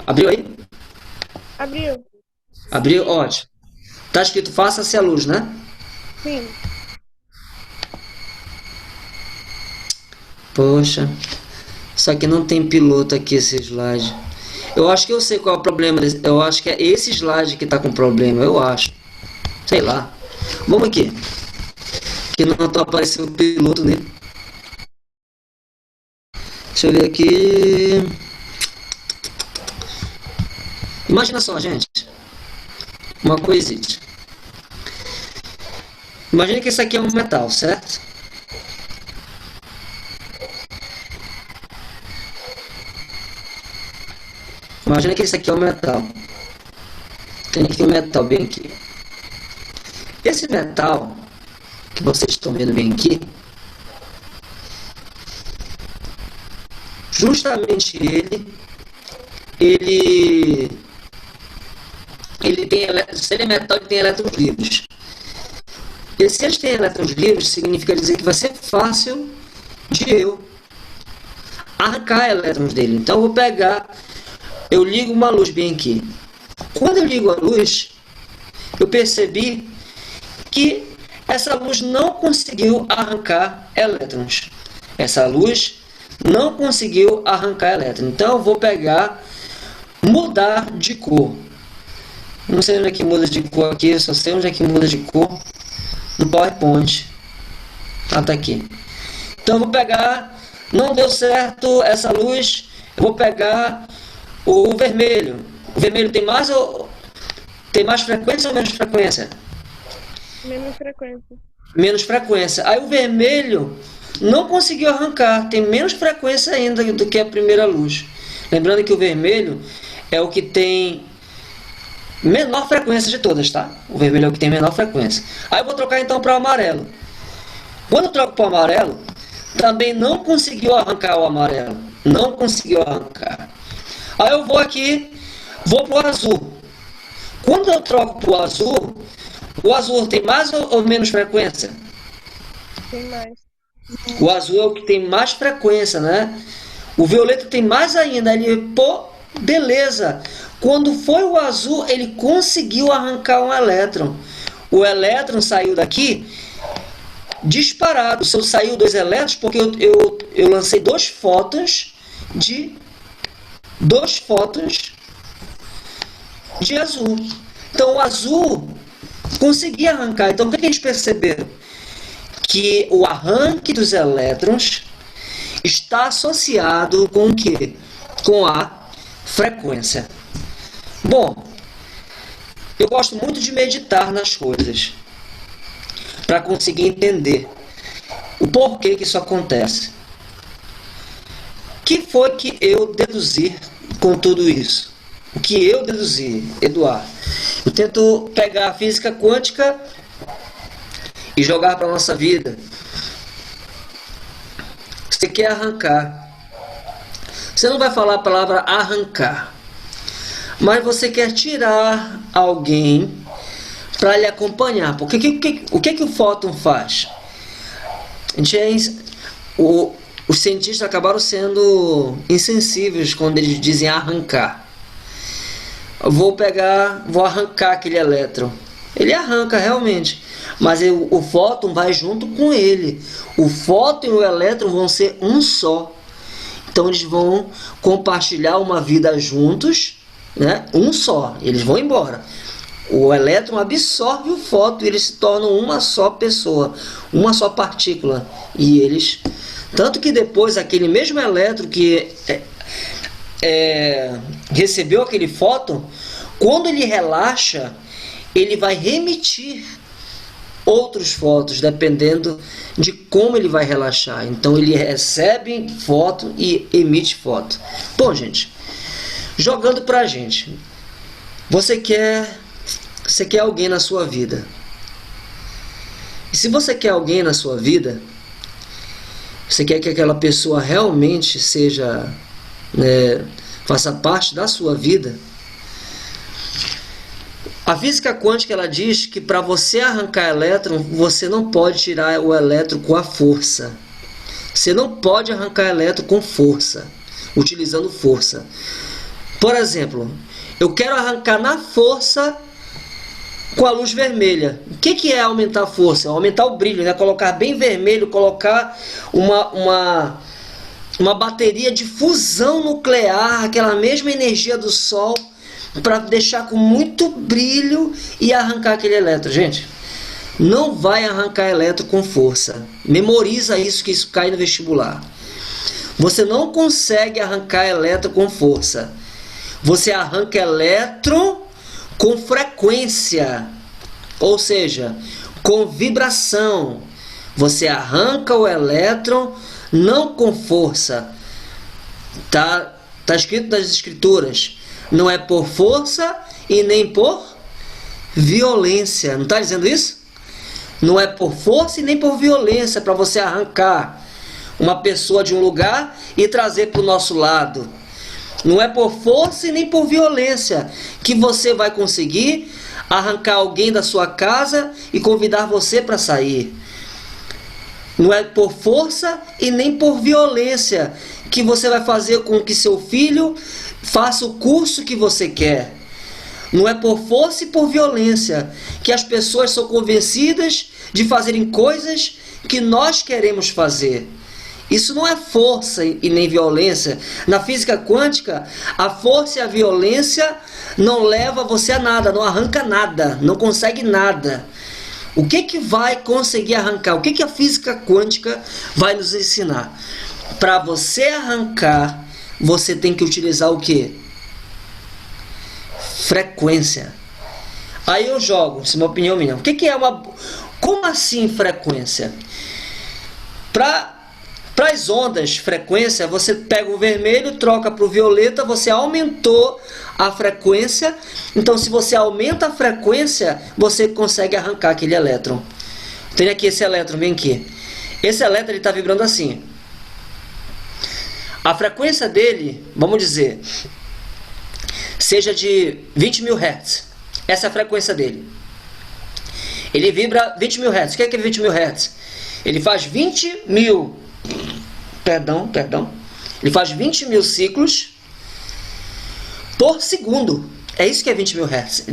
Abriu aí? Abriu. Abriu? Ótimo. Tá escrito faça-se a luz, né? Sim. Poxa, só que não tem piloto aqui esse slide. Eu acho que eu sei qual é o problema. Eu acho que é esse slide que está com problema. Eu acho. Sei lá. Vamos aqui. Que não está aparecendo o piloto nele. Deixa eu ver aqui. Imagina só, gente. Uma coisinha. Imagina que isso aqui é um metal, certo? Imagina que isso aqui é um metal. Tem aqui um metal bem aqui. Esse metal que vocês estão vendo bem aqui, justamente ele tem, se ele é metal, ele tem elétrons livres. E se eles têm elétrons livres, significa dizer que vai ser fácil de eu arrancar elétrons dele. Então eu vou pegar, eu ligo uma luz bem aqui. Quando eu ligo a luz, eu percebi que essa luz não conseguiu arrancar elétrons. Essa luz não conseguiu arrancar elétrons. Então eu vou pegar, mudar de cor. Não sei onde é que muda de cor aqui, eu só sei onde é que muda de cor no PowerPoint. Ah, tá aqui. Então eu vou pegar, não deu certo essa luz, eu vou pegar o vermelho. O vermelho tem mais frequência ou menos frequência? Menos frequência. Menos frequência. Aí o vermelho não conseguiu arrancar, tem menos frequência ainda do que a primeira luz. Lembrando que o vermelho é o que tem menor frequência de todas, tá? O vermelho é o que tem menor frequência. Aí eu vou trocar então para o amarelo. Quando eu troco para o amarelo, também não conseguiu arrancar o amarelo. Não conseguiu arrancar. Aí eu vou aqui, vou para o azul. Quando eu troco para o azul tem mais ou menos frequência? Tem mais. O azul é o que tem mais frequência, né? O violeta tem mais ainda. Pô, beleza. Quando foi o azul, ele conseguiu arrancar um elétron. O elétron saiu daqui disparado. Saiu 2 elétrons porque eu lancei 2 fótons de azul. Então o azul conseguia arrancar. Então o que a gente percebeu? Que o arranque dos elétrons está associado com o quê? Com a frequência. Bom, eu gosto muito de meditar nas coisas para conseguir entender o porquê que isso acontece. O que foi que eu deduzi com tudo isso? O que eu deduzi, Eduardo? Eu tento pegar a física quântica e jogar para a nossa vida. Você quer arrancar. Você não vai falar a palavra arrancar, mas você quer tirar alguém para lhe acompanhar. Porque o que o fóton faz? Os cientistas acabaram sendo insensíveis quando eles dizem arrancar. eu vou arrancar aquele elétron. Ele arranca realmente, mas o fóton vai junto com ele. O fóton e o elétron vão ser um só. Então eles vão compartilhar uma vida juntos, né? Um só, eles vão embora. O elétron absorve o fóton e eles se tornam uma só pessoa, uma só partícula. E eles, tanto que depois aquele mesmo elétron que recebeu aquele fóton, quando ele relaxa, ele vai remitir outros fótons, dependendo de como ele vai relaxar. Então ele recebe fóton e emite fóton. Bom, gente, jogando pra gente, você quer alguém na sua vida. E se você quer alguém na sua vida, você quer que aquela pessoa realmente seja, faça parte da sua vida. A física quântica ela diz que para você arrancar elétron, você não pode tirar o elétron com a força. Você não pode arrancar elétron com força, utilizando força. Por exemplo, eu quero arrancar na força com a luz vermelha. O que é aumentar a força? Aumentar o brilho, né? Colocar bem vermelho, colocar uma bateria de fusão nuclear, aquela mesma energia do Sol, para deixar com muito brilho e arrancar aquele elétron. Gente, não vai arrancar elétron com força. Memoriza isso, que isso cai no vestibular. Você não consegue arrancar elétron com força. Você arranca elétron com frequência, ou seja, com vibração. Você arranca o elétron não com força. Tá escrito nas escrituras. Não é por força e nem por violência. Não está dizendo isso? Não é por força e nem por violência para você arrancar uma pessoa de um lugar e trazer para o nosso lado. Não é por força e nem por violência que você vai conseguir arrancar alguém da sua casa e convidar você para sair. Não é por força e nem por violência que você vai fazer com que seu filho faça o curso que você quer. Não é por força e por violência que as pessoas são convencidas de fazerem coisas que nós queremos fazer. Isso não é força e nem violência. Na física quântica, a força e a violência não leva você a nada, não arranca nada, não consegue nada. O que vai conseguir arrancar? O que a física quântica vai nos ensinar? Para você arrancar, você tem que utilizar o quê? Frequência. Aí eu jogo, isso é uma opinião minha. O que é uma... Como assim frequência? Para as ondas, frequência, você pega o vermelho, troca para o violeta, você aumentou a frequência. Então, se você aumenta a frequência, você consegue arrancar aquele elétron. Tem aqui esse elétron, vem aqui. Esse elétron está vibrando assim. A frequência dele, vamos dizer, seja de 20 mil Hz. Essa é a frequência dele. Ele vibra 20 mil Hz. O que é 20 mil Hz? Ele faz 20 mil... Perdão. Ele faz 20 mil ciclos por segundo. É isso que é 20 mil Hz.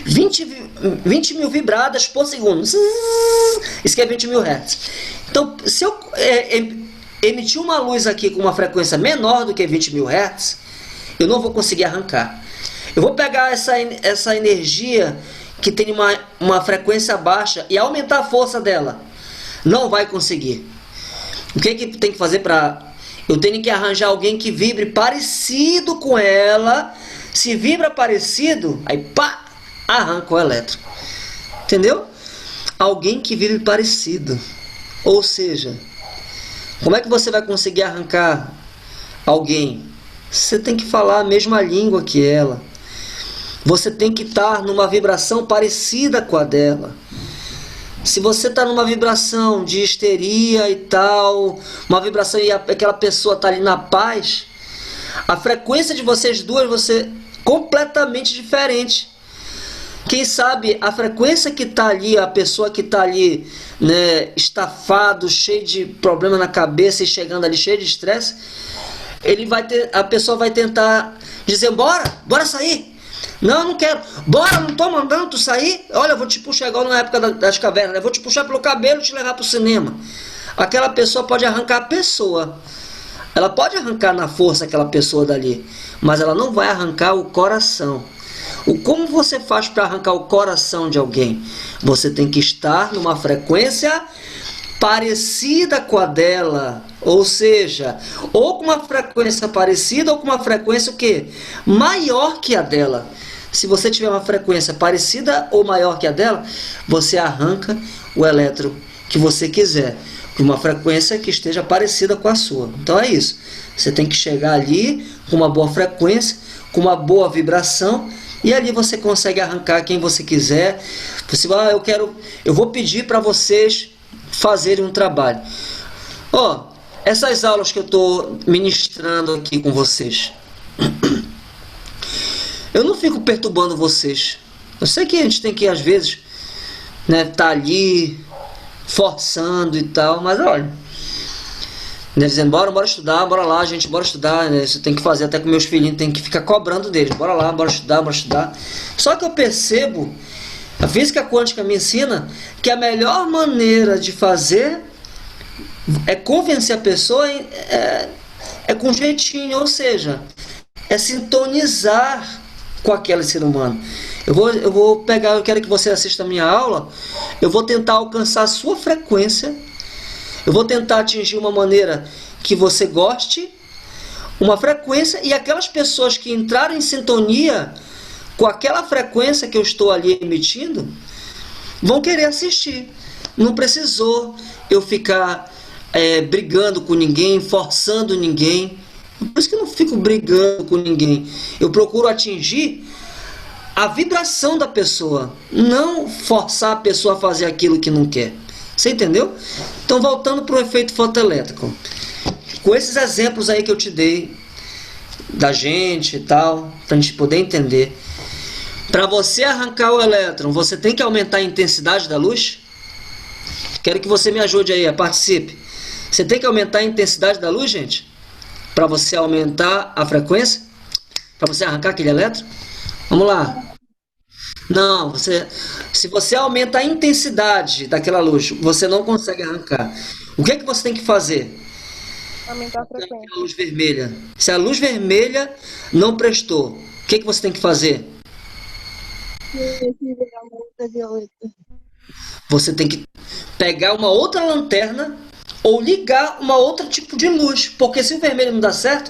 20 mil vibradas por segundo. Isso que é 20 mil Hz. Então, se eu emitir uma luz aqui com uma frequência menor do que 20 mil Hz, eu não vou conseguir arrancar. Eu vou pegar essa energia que tem uma frequência baixa e aumentar a força dela. Não vai conseguir. O que tem que fazer para... Eu tenho que arranjar alguém que vibre parecido com ela. Se vibra parecido, aí pá, arranca o elétron. Entendeu? Alguém que vibre parecido. Ou seja, como é que você vai conseguir arrancar alguém? Você tem que falar a mesma língua que ela. Você tem que estar numa vibração parecida com a dela. Se você está numa vibração de histeria e tal, uma vibração e aquela pessoa está ali na paz, a frequência de vocês duas vai ser completamente diferente. Quem sabe a frequência que está ali, a pessoa que está ali, né, estafado, cheio de problema na cabeça e chegando ali cheio de estresse, a pessoa vai tentar dizer, bora sair. Não, não quero. Bora, não tô mandando tu sair. Olha, eu vou te puxar igual na época das cavernas, né? Vou te puxar pelo cabelo e te levar pro cinema. Aquela pessoa pode arrancar a pessoa. Ela pode arrancar na força aquela pessoa dali, mas ela não vai arrancar o coração. Como você faz para arrancar o coração de alguém? Você tem que estar numa frequência parecida com a dela, ou seja, ou com uma frequência parecida ou com uma frequência o quê? Maior que a dela. Se você tiver uma frequência parecida ou maior que a dela, você arranca o elétron que você quiser, com uma frequência que esteja parecida com a sua. Então é isso. Você tem que chegar ali com uma boa frequência, com uma boa vibração, e ali você consegue arrancar quem você quiser. Você vai, eu vou pedir para vocês fazerem um trabalho. Essas aulas que eu estou ministrando aqui com vocês, eu não fico perturbando vocês. Eu sei que a gente tem que, às vezes, né, tá ali forçando e tal, mas olha, né, dizendo, bora estudar, bora lá, gente, bora estudar, né, isso tem que fazer até com meus filhinhos, tem que ficar cobrando deles, bora lá, bora estudar. Só que eu percebo, a física quântica me ensina que a melhor maneira de fazer é convencer a pessoa, é com jeitinho, ou seja, é sintonizar com aquele ser humano. Eu quero que você assista a minha aula, eu vou tentar alcançar a sua frequência, eu vou tentar atingir uma maneira que você goste, uma frequência, e aquelas pessoas que entraram em sintonia com aquela frequência que eu estou ali emitindo, vão querer assistir. Não precisou eu ficar brigando com ninguém, forçando ninguém. Por isso que eu não fico brigando com ninguém. Eu procuro atingir a vibração da pessoa, não forçar a pessoa a fazer aquilo que não quer. Você entendeu? Então, voltando para o efeito fotoelétrico. Com esses exemplos aí que eu te dei, da gente e tal, para a gente poder entender. Para você arrancar o elétron, você tem que aumentar a intensidade da luz? Quero que você me ajude aí, participe. Você tem que aumentar a intensidade da luz, gente? Para você aumentar a frequência? Para você arrancar aquele elétron? Vamos lá. Não, se você aumenta a intensidade daquela luz, você não consegue arrancar. O que é que você tem que fazer? Aumentar a frequência. A luz vermelha. Se a luz vermelha não prestou, o que é que você tem que fazer? Você tem que pegar uma outra lanterna ou ligar uma outra tipo de luz, porque se o vermelho não dá certo,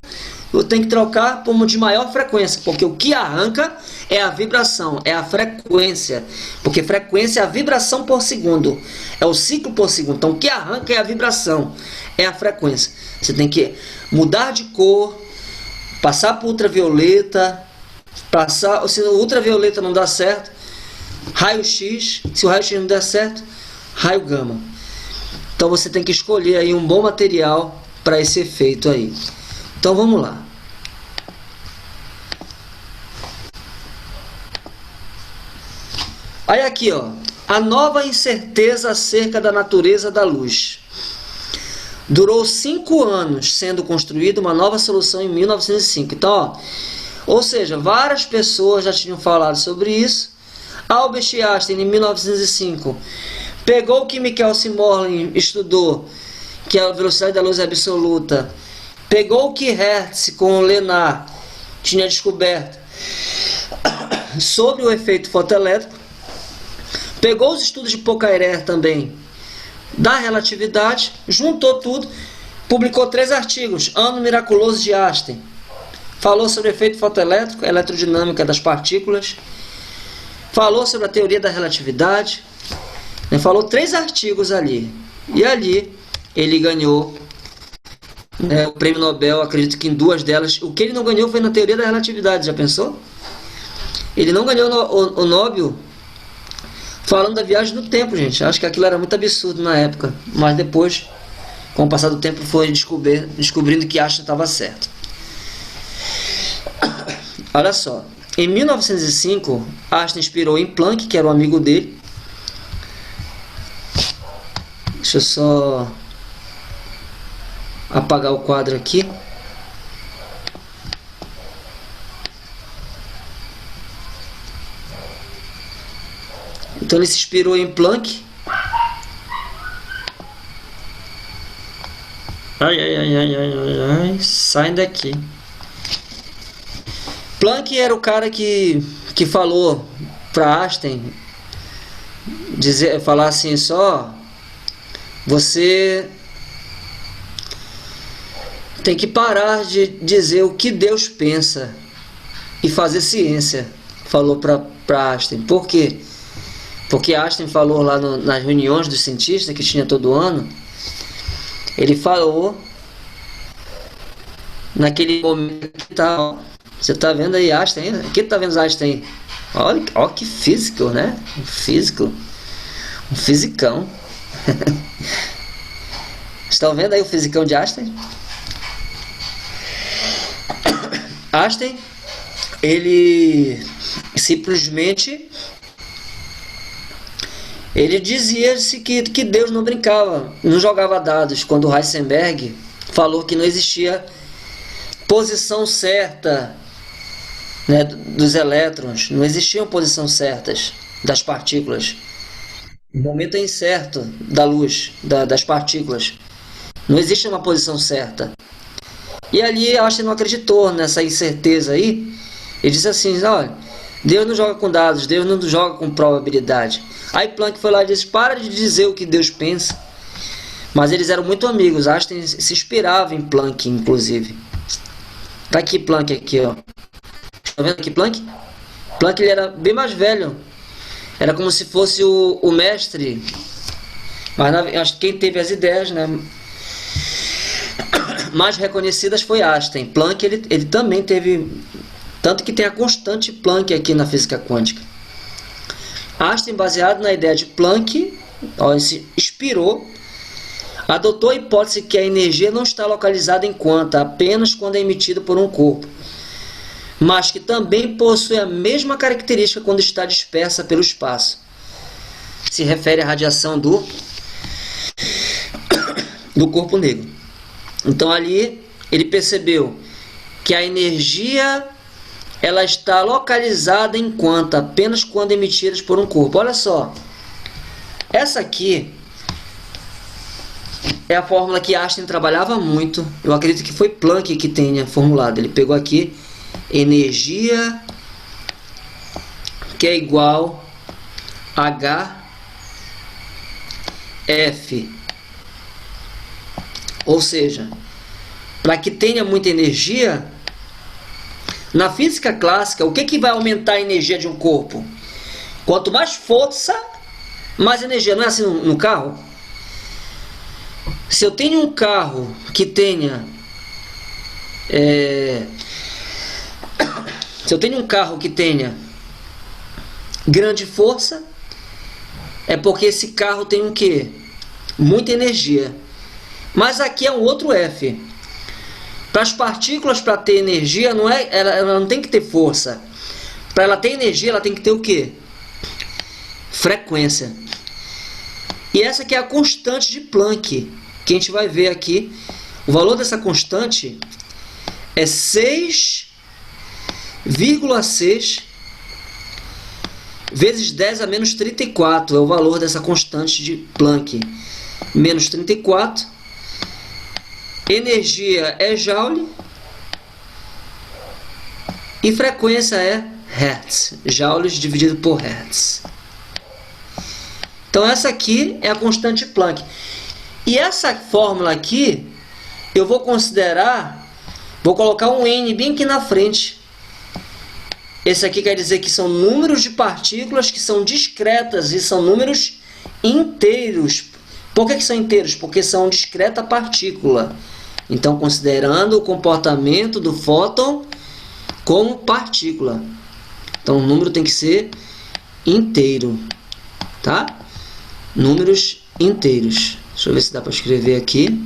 eu tenho que trocar por uma de maior frequência, porque o que arranca é a vibração, é a frequência, porque frequência é a vibração por segundo, é o ciclo por segundo. Então o que arranca é a vibração, é a frequência. Você tem que mudar de cor, passar por ultravioleta, se o ultravioleta não dá certo, raio-x, se o raio-x não der certo, raio gama. Então você tem que escolher aí um bom material para esse efeito aí. Então vamos lá. Aí aqui, ó, a nova incerteza acerca da natureza da luz. Durou 5 anos sendo construída uma nova solução em 1905. Então, ó, ou seja, várias pessoas já tinham falado sobre isso. Albert Einstein, em 1905, pegou o que Michelson Morley estudou, que a velocidade da luz é absoluta. Pegou o que Hertz com o Lenard tinha descoberto sobre o efeito fotoelétrico. Pegou os estudos de Poincaré também da relatividade, juntou tudo, publicou 3 artigos. Ano miraculoso de Einstein. Falou sobre o efeito fotoelétrico, eletrodinâmica das partículas. Falou sobre a teoria da relatividade. Falou 3 artigos ali. E ali ele ganhou o prêmio Nobel, acredito que em 2 delas. O que ele não ganhou foi na teoria da relatividade, já pensou? Ele não ganhou o Nobel falando da viagem do tempo, gente. Acho que aquilo era muito absurdo na época. Mas depois, com o passar do tempo, foi descobrindo que Einstein estava certo. Olha só. Em 1905, Einstein inspirou em Planck, que era um amigo dele. Deixa eu só apagar o quadro aqui. Então ele se inspirou em Planck. Sai daqui. Planck era o cara que falou para Einstein falar assim só: você tem que parar de dizer o que Deus pensa e fazer ciência. Falou para Einstein. Por quê? Porque Einstein falou lá nas reuniões dos cientistas que tinha todo ano. Ele falou naquele momento que tá, ó, você tá vendo aí Einstein? Aqui tá vendo Einstein? Olha que físico, né? Um físico, um fisicão. Estão vendo aí o fisicão de Einstein? Einstein, ele simplesmente dizia-se que Deus não brincava, não jogava dados, quando Heisenberg falou que não existia posição certa, né, dos elétrons, não existiam posição certas das partículas. O momento é incerto da luz, das partículas. Não existe uma posição certa. E ali Einstein não acreditou nessa incerteza aí. Ele disse assim: olha, Deus não joga com dados, Deus não joga com probabilidade. Aí Planck foi lá e disse: para de dizer o que Deus pensa. Mas eles eram muito amigos. Einstein se inspirava em Planck, inclusive. Tá aqui Planck aqui, ó. Tá vendo aqui Planck? Planck, ele era bem mais velho. Era como se fosse o mestre. Mas acho que quem teve as ideias, né, mais reconhecidas foi Einstein. Planck, ele também teve, tanto que tem a constante Planck aqui na física quântica. Einstein, baseado na ideia de Planck, ele se inspirou, adotou a hipótese que a energia não está localizada em quanta, apenas quando é emitida por um corpo, mas que também possui a mesma característica quando está dispersa pelo espaço. Se refere à radiação do corpo negro. Então ali ele percebeu que a energia, ela está localizada em quanta, apenas quando emitidas por um corpo. Olha só, essa aqui é a fórmula que Einstein trabalhava muito. Eu acredito que foi Planck que tenha formulado. Ele pegou aqui energia, que é igual a HF. Ou seja, para que tenha muita energia, na física clássica, o que vai aumentar a energia de um corpo? Quanto mais força, mais energia. Não é assim no carro? Se eu tenho um carro que tenha grande força, é porque esse carro tem o quê? Muita energia. Mas aqui é um outro F. Para as partículas, para ter energia, ela não tem que ter força. Para ela ter energia, ela tem que ter o quê? Frequência. E essa aqui é a constante de Planck, que a gente vai ver aqui. O valor dessa constante é 6,6 vezes 10 a menos 34. É o valor dessa constante de Planck. Menos 34. Energia é Joule. E frequência é Hertz. Joules dividido por Hertz. Então essa aqui é a constante Planck. E essa fórmula aqui, eu vou considerar, vou colocar um N bem aqui na frente. Esse aqui quer dizer que são números de partículas que são discretas e são números inteiros. Por que são inteiros? Porque são discreta partícula. Então, considerando o comportamento do fóton como partícula. Então, o número tem que ser inteiro, tá? Números inteiros. Deixa eu ver se dá para escrever aqui.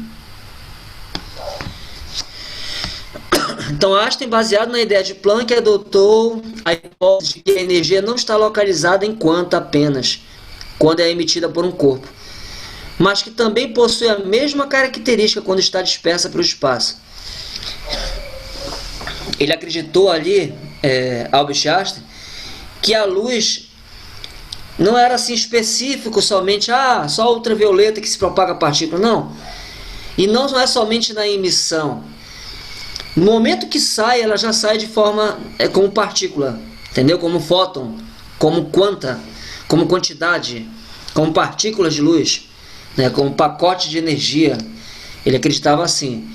Então, Einstein, baseado na ideia de Planck, adotou a hipótese de que a energia não está localizada em quanta apenas, quando é emitida por um corpo, mas que também possui a mesma característica quando está dispersa pelo espaço. Ele acreditou ali, Albert Einstein, que a luz Não era assim específico somente, só a ultravioleta que se propaga a partícula, não. E não é somente na emissão. No momento que sai, ela já sai de forma como partícula, entendeu? Como fóton, como quanta, como quantidade, como partículas de luz, né? Como pacote de energia. Ele acreditava assim,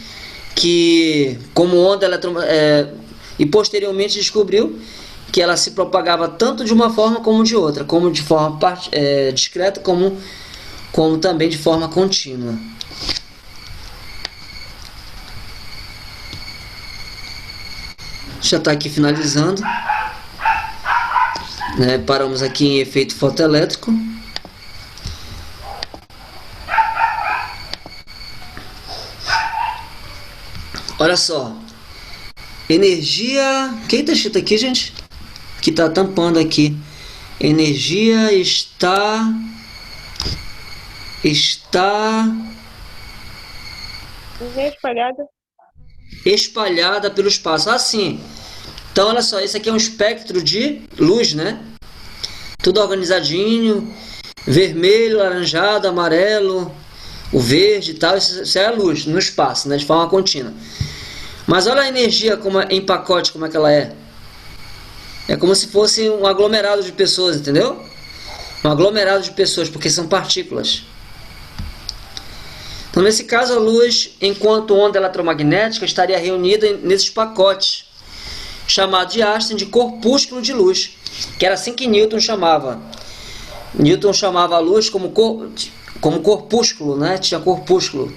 que como onda eletromagnética, e posteriormente descobriu que ela se propagava tanto de uma forma como de outra, como de forma discreta, como também de forma contínua. Já está aqui finalizando, né? Paramos aqui em efeito fotoelétrico. Olha só, energia, o que está escrito aqui, gente? Que está tampando aqui. Energia está espalhada pelo espaço. Assim. Então, olha só, esse aqui é um espectro de luz, né? Tudo organizadinho, vermelho, laranjado, amarelo, o verde e tal. Isso é a luz no espaço, né? De forma contínua. Mas olha a energia em pacote, como é que ela é. É como se fosse um aglomerado de pessoas, entendeu? Um aglomerado de pessoas, porque são partículas. Então, nesse caso, a luz, enquanto onda eletromagnética, estaria reunida nesses pacotes, chamado de Einstein de corpúsculo de luz, que era assim que Newton chamava. Newton chamava a luz como corpúsculo, né? Tinha corpúsculo.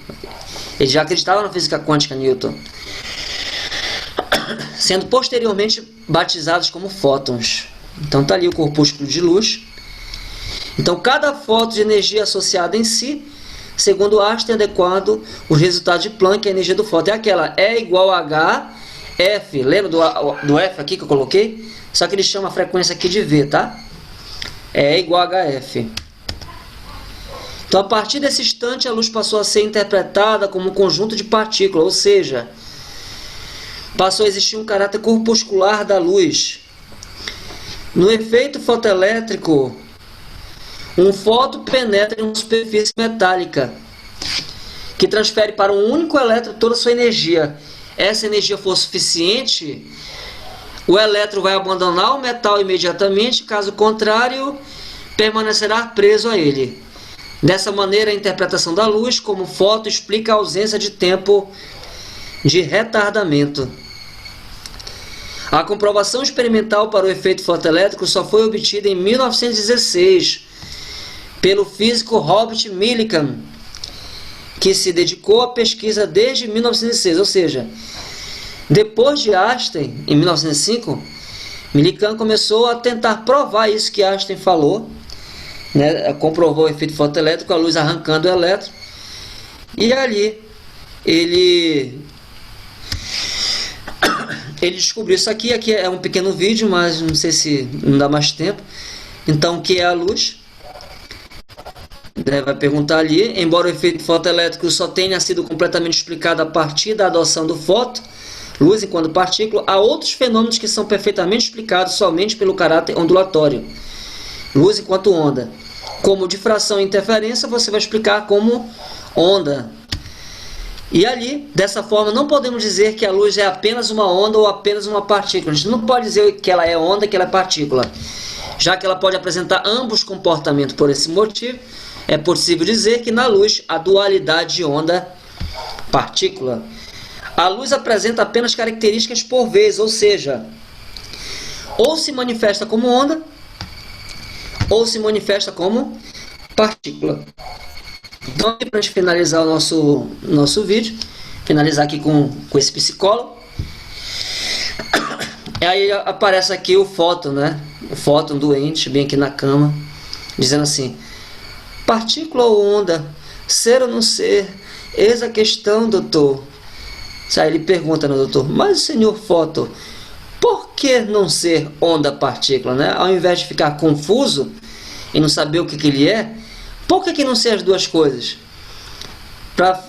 Ele já acreditava na física quântica, Newton. Sendo posteriormente batizados como fótons. Então está ali o corpúsculo de luz. Então cada fóton de energia associada em si, segundo Einstein, adequado o resultado de Planck, a energia do fóton. É aquela E igual a H, F. Lembra do F aqui que eu coloquei? Só que ele chama a frequência aqui de V, tá? É igual a HF. Então a partir desse instante a luz passou a ser interpretada como um conjunto de partículas, ou seja, passou a existir um caráter corpuscular da luz. No efeito fotoelétrico, um fóton penetra em uma superfície metálica, que transfere para um único elétron toda a sua energia. Essa energia for suficiente, o elétron vai abandonar o metal imediatamente, caso contrário, permanecerá preso a ele. Dessa maneira, a interpretação da luz como fóton explica a ausência de tempo de retardamento. A comprovação experimental para o efeito fotoelétrico só foi obtida em 1916 pelo físico Robert Millikan, que se dedicou à pesquisa desde 1906, ou seja, depois de Einstein, em 1905, Millikan começou a tentar provar isso que Einstein falou, né? Comprovou o efeito fotoelétrico, a luz arrancando o elétron, e ali ele descobriu isso aqui. Aqui é um pequeno vídeo, mas não sei se não dá mais tempo. Então, o que é a luz? Vai perguntar ali. Embora o efeito fotoelétrico só tenha sido completamente explicado a partir da adoção do fóton, luz enquanto partícula, há outros fenômenos que são perfeitamente explicados somente pelo caráter ondulatório. Luz enquanto onda. Como difração e interferência, você vai explicar como onda. E ali, dessa forma, não podemos dizer que a luz é apenas uma onda ou apenas uma partícula. A gente não pode dizer que ela é onda, que ela é partícula, já que ela pode apresentar ambos comportamentos. Por esse motivo, é possível dizer que na luz há dualidade de onda-partícula. A luz apresenta apenas características por vez, ou seja, ou se manifesta como onda, ou se manifesta como partícula. Então, para a gente finalizar o nosso vídeo, finalizar aqui com esse psicólogo, aí aparece aqui o fóton, né? O fóton doente, bem aqui na cama, dizendo assim: partícula ou onda, ser ou não ser, eis a questão, doutor. Aí ele pergunta, né, doutor, mas senhor fóton, por que não ser onda-partícula, né? Ao invés de ficar confuso e não saber o que ele é, por que não ser as duas coisas? Para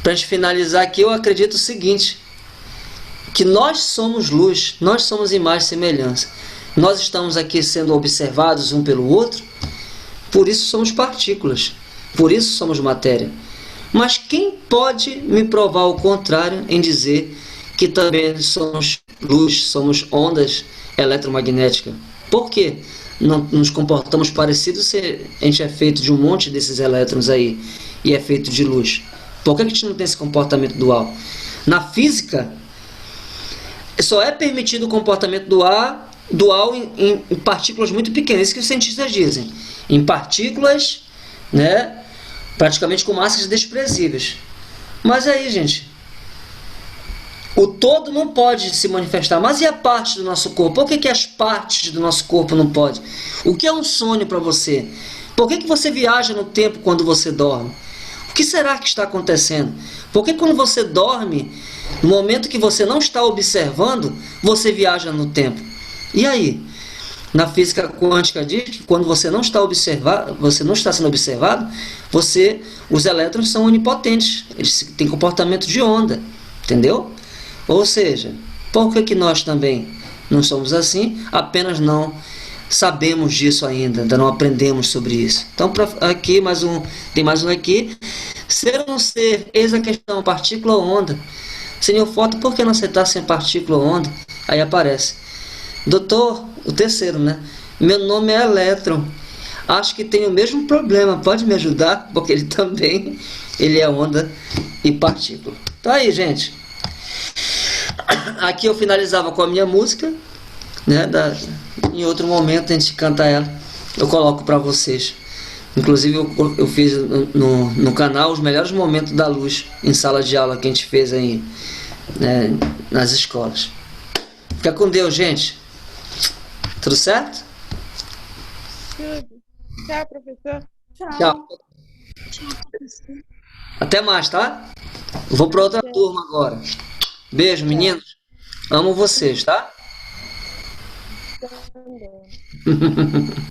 a gente finalizar aqui, eu acredito o seguinte, que nós somos luz, nós somos imagem e semelhança. nós estamos aqui sendo observados um pelo outro, por isso somos partículas, por isso somos matéria. Mas quem pode me provar o contrário em dizer que também somos luz, somos ondas eletromagnéticas? Por quê? Não nos comportamos parecidos se a gente é feito de um monte desses elétrons aí e é feito de luz? Por que a gente não tem esse comportamento dual? Na física, só é permitido o comportamento dual em partículas muito pequenas, isso que os cientistas dizem. Em partículas, né, praticamente com massas desprezíveis. Mas aí, gente, o todo não pode se manifestar. Mas e a parte do nosso corpo? Por que as partes do nosso corpo não podem? O que é um sonho para você? Por que você viaja no tempo quando você dorme? O que será que está acontecendo? Por que quando você dorme, no momento que você não está observando, você viaja no tempo? E aí? Na física quântica diz que quando você não está sendo observado, os elétrons são onipotentes, eles têm comportamento de onda, entendeu? Ou seja, por que nós também não somos assim? Apenas não sabemos disso ainda não aprendemos sobre isso. Então, aqui tem mais um aqui. Ser ou não ser, eis a questão, partícula ou onda? Senhor Foto, por que não aceitar sem partícula ou onda? Aí aparece. Doutor, o terceiro, né? Meu nome é Elétron. Acho que tem o mesmo problema. Pode me ajudar? Porque ele é onda e partícula. Tá aí, gente. Aqui eu finalizava com a minha música, né? Em outro momento a gente canta ela. Eu coloco para vocês. Inclusive eu fiz no canal os melhores momentos da luz em sala de aula que a gente fez aí, né, nas escolas. Fica com Deus, gente. Tudo certo? Tudo. Tchau, professor. Tchau. Até mais, tá? Eu vou para outra turma agora. Beijo, meninos. Amo vocês, tá? Também.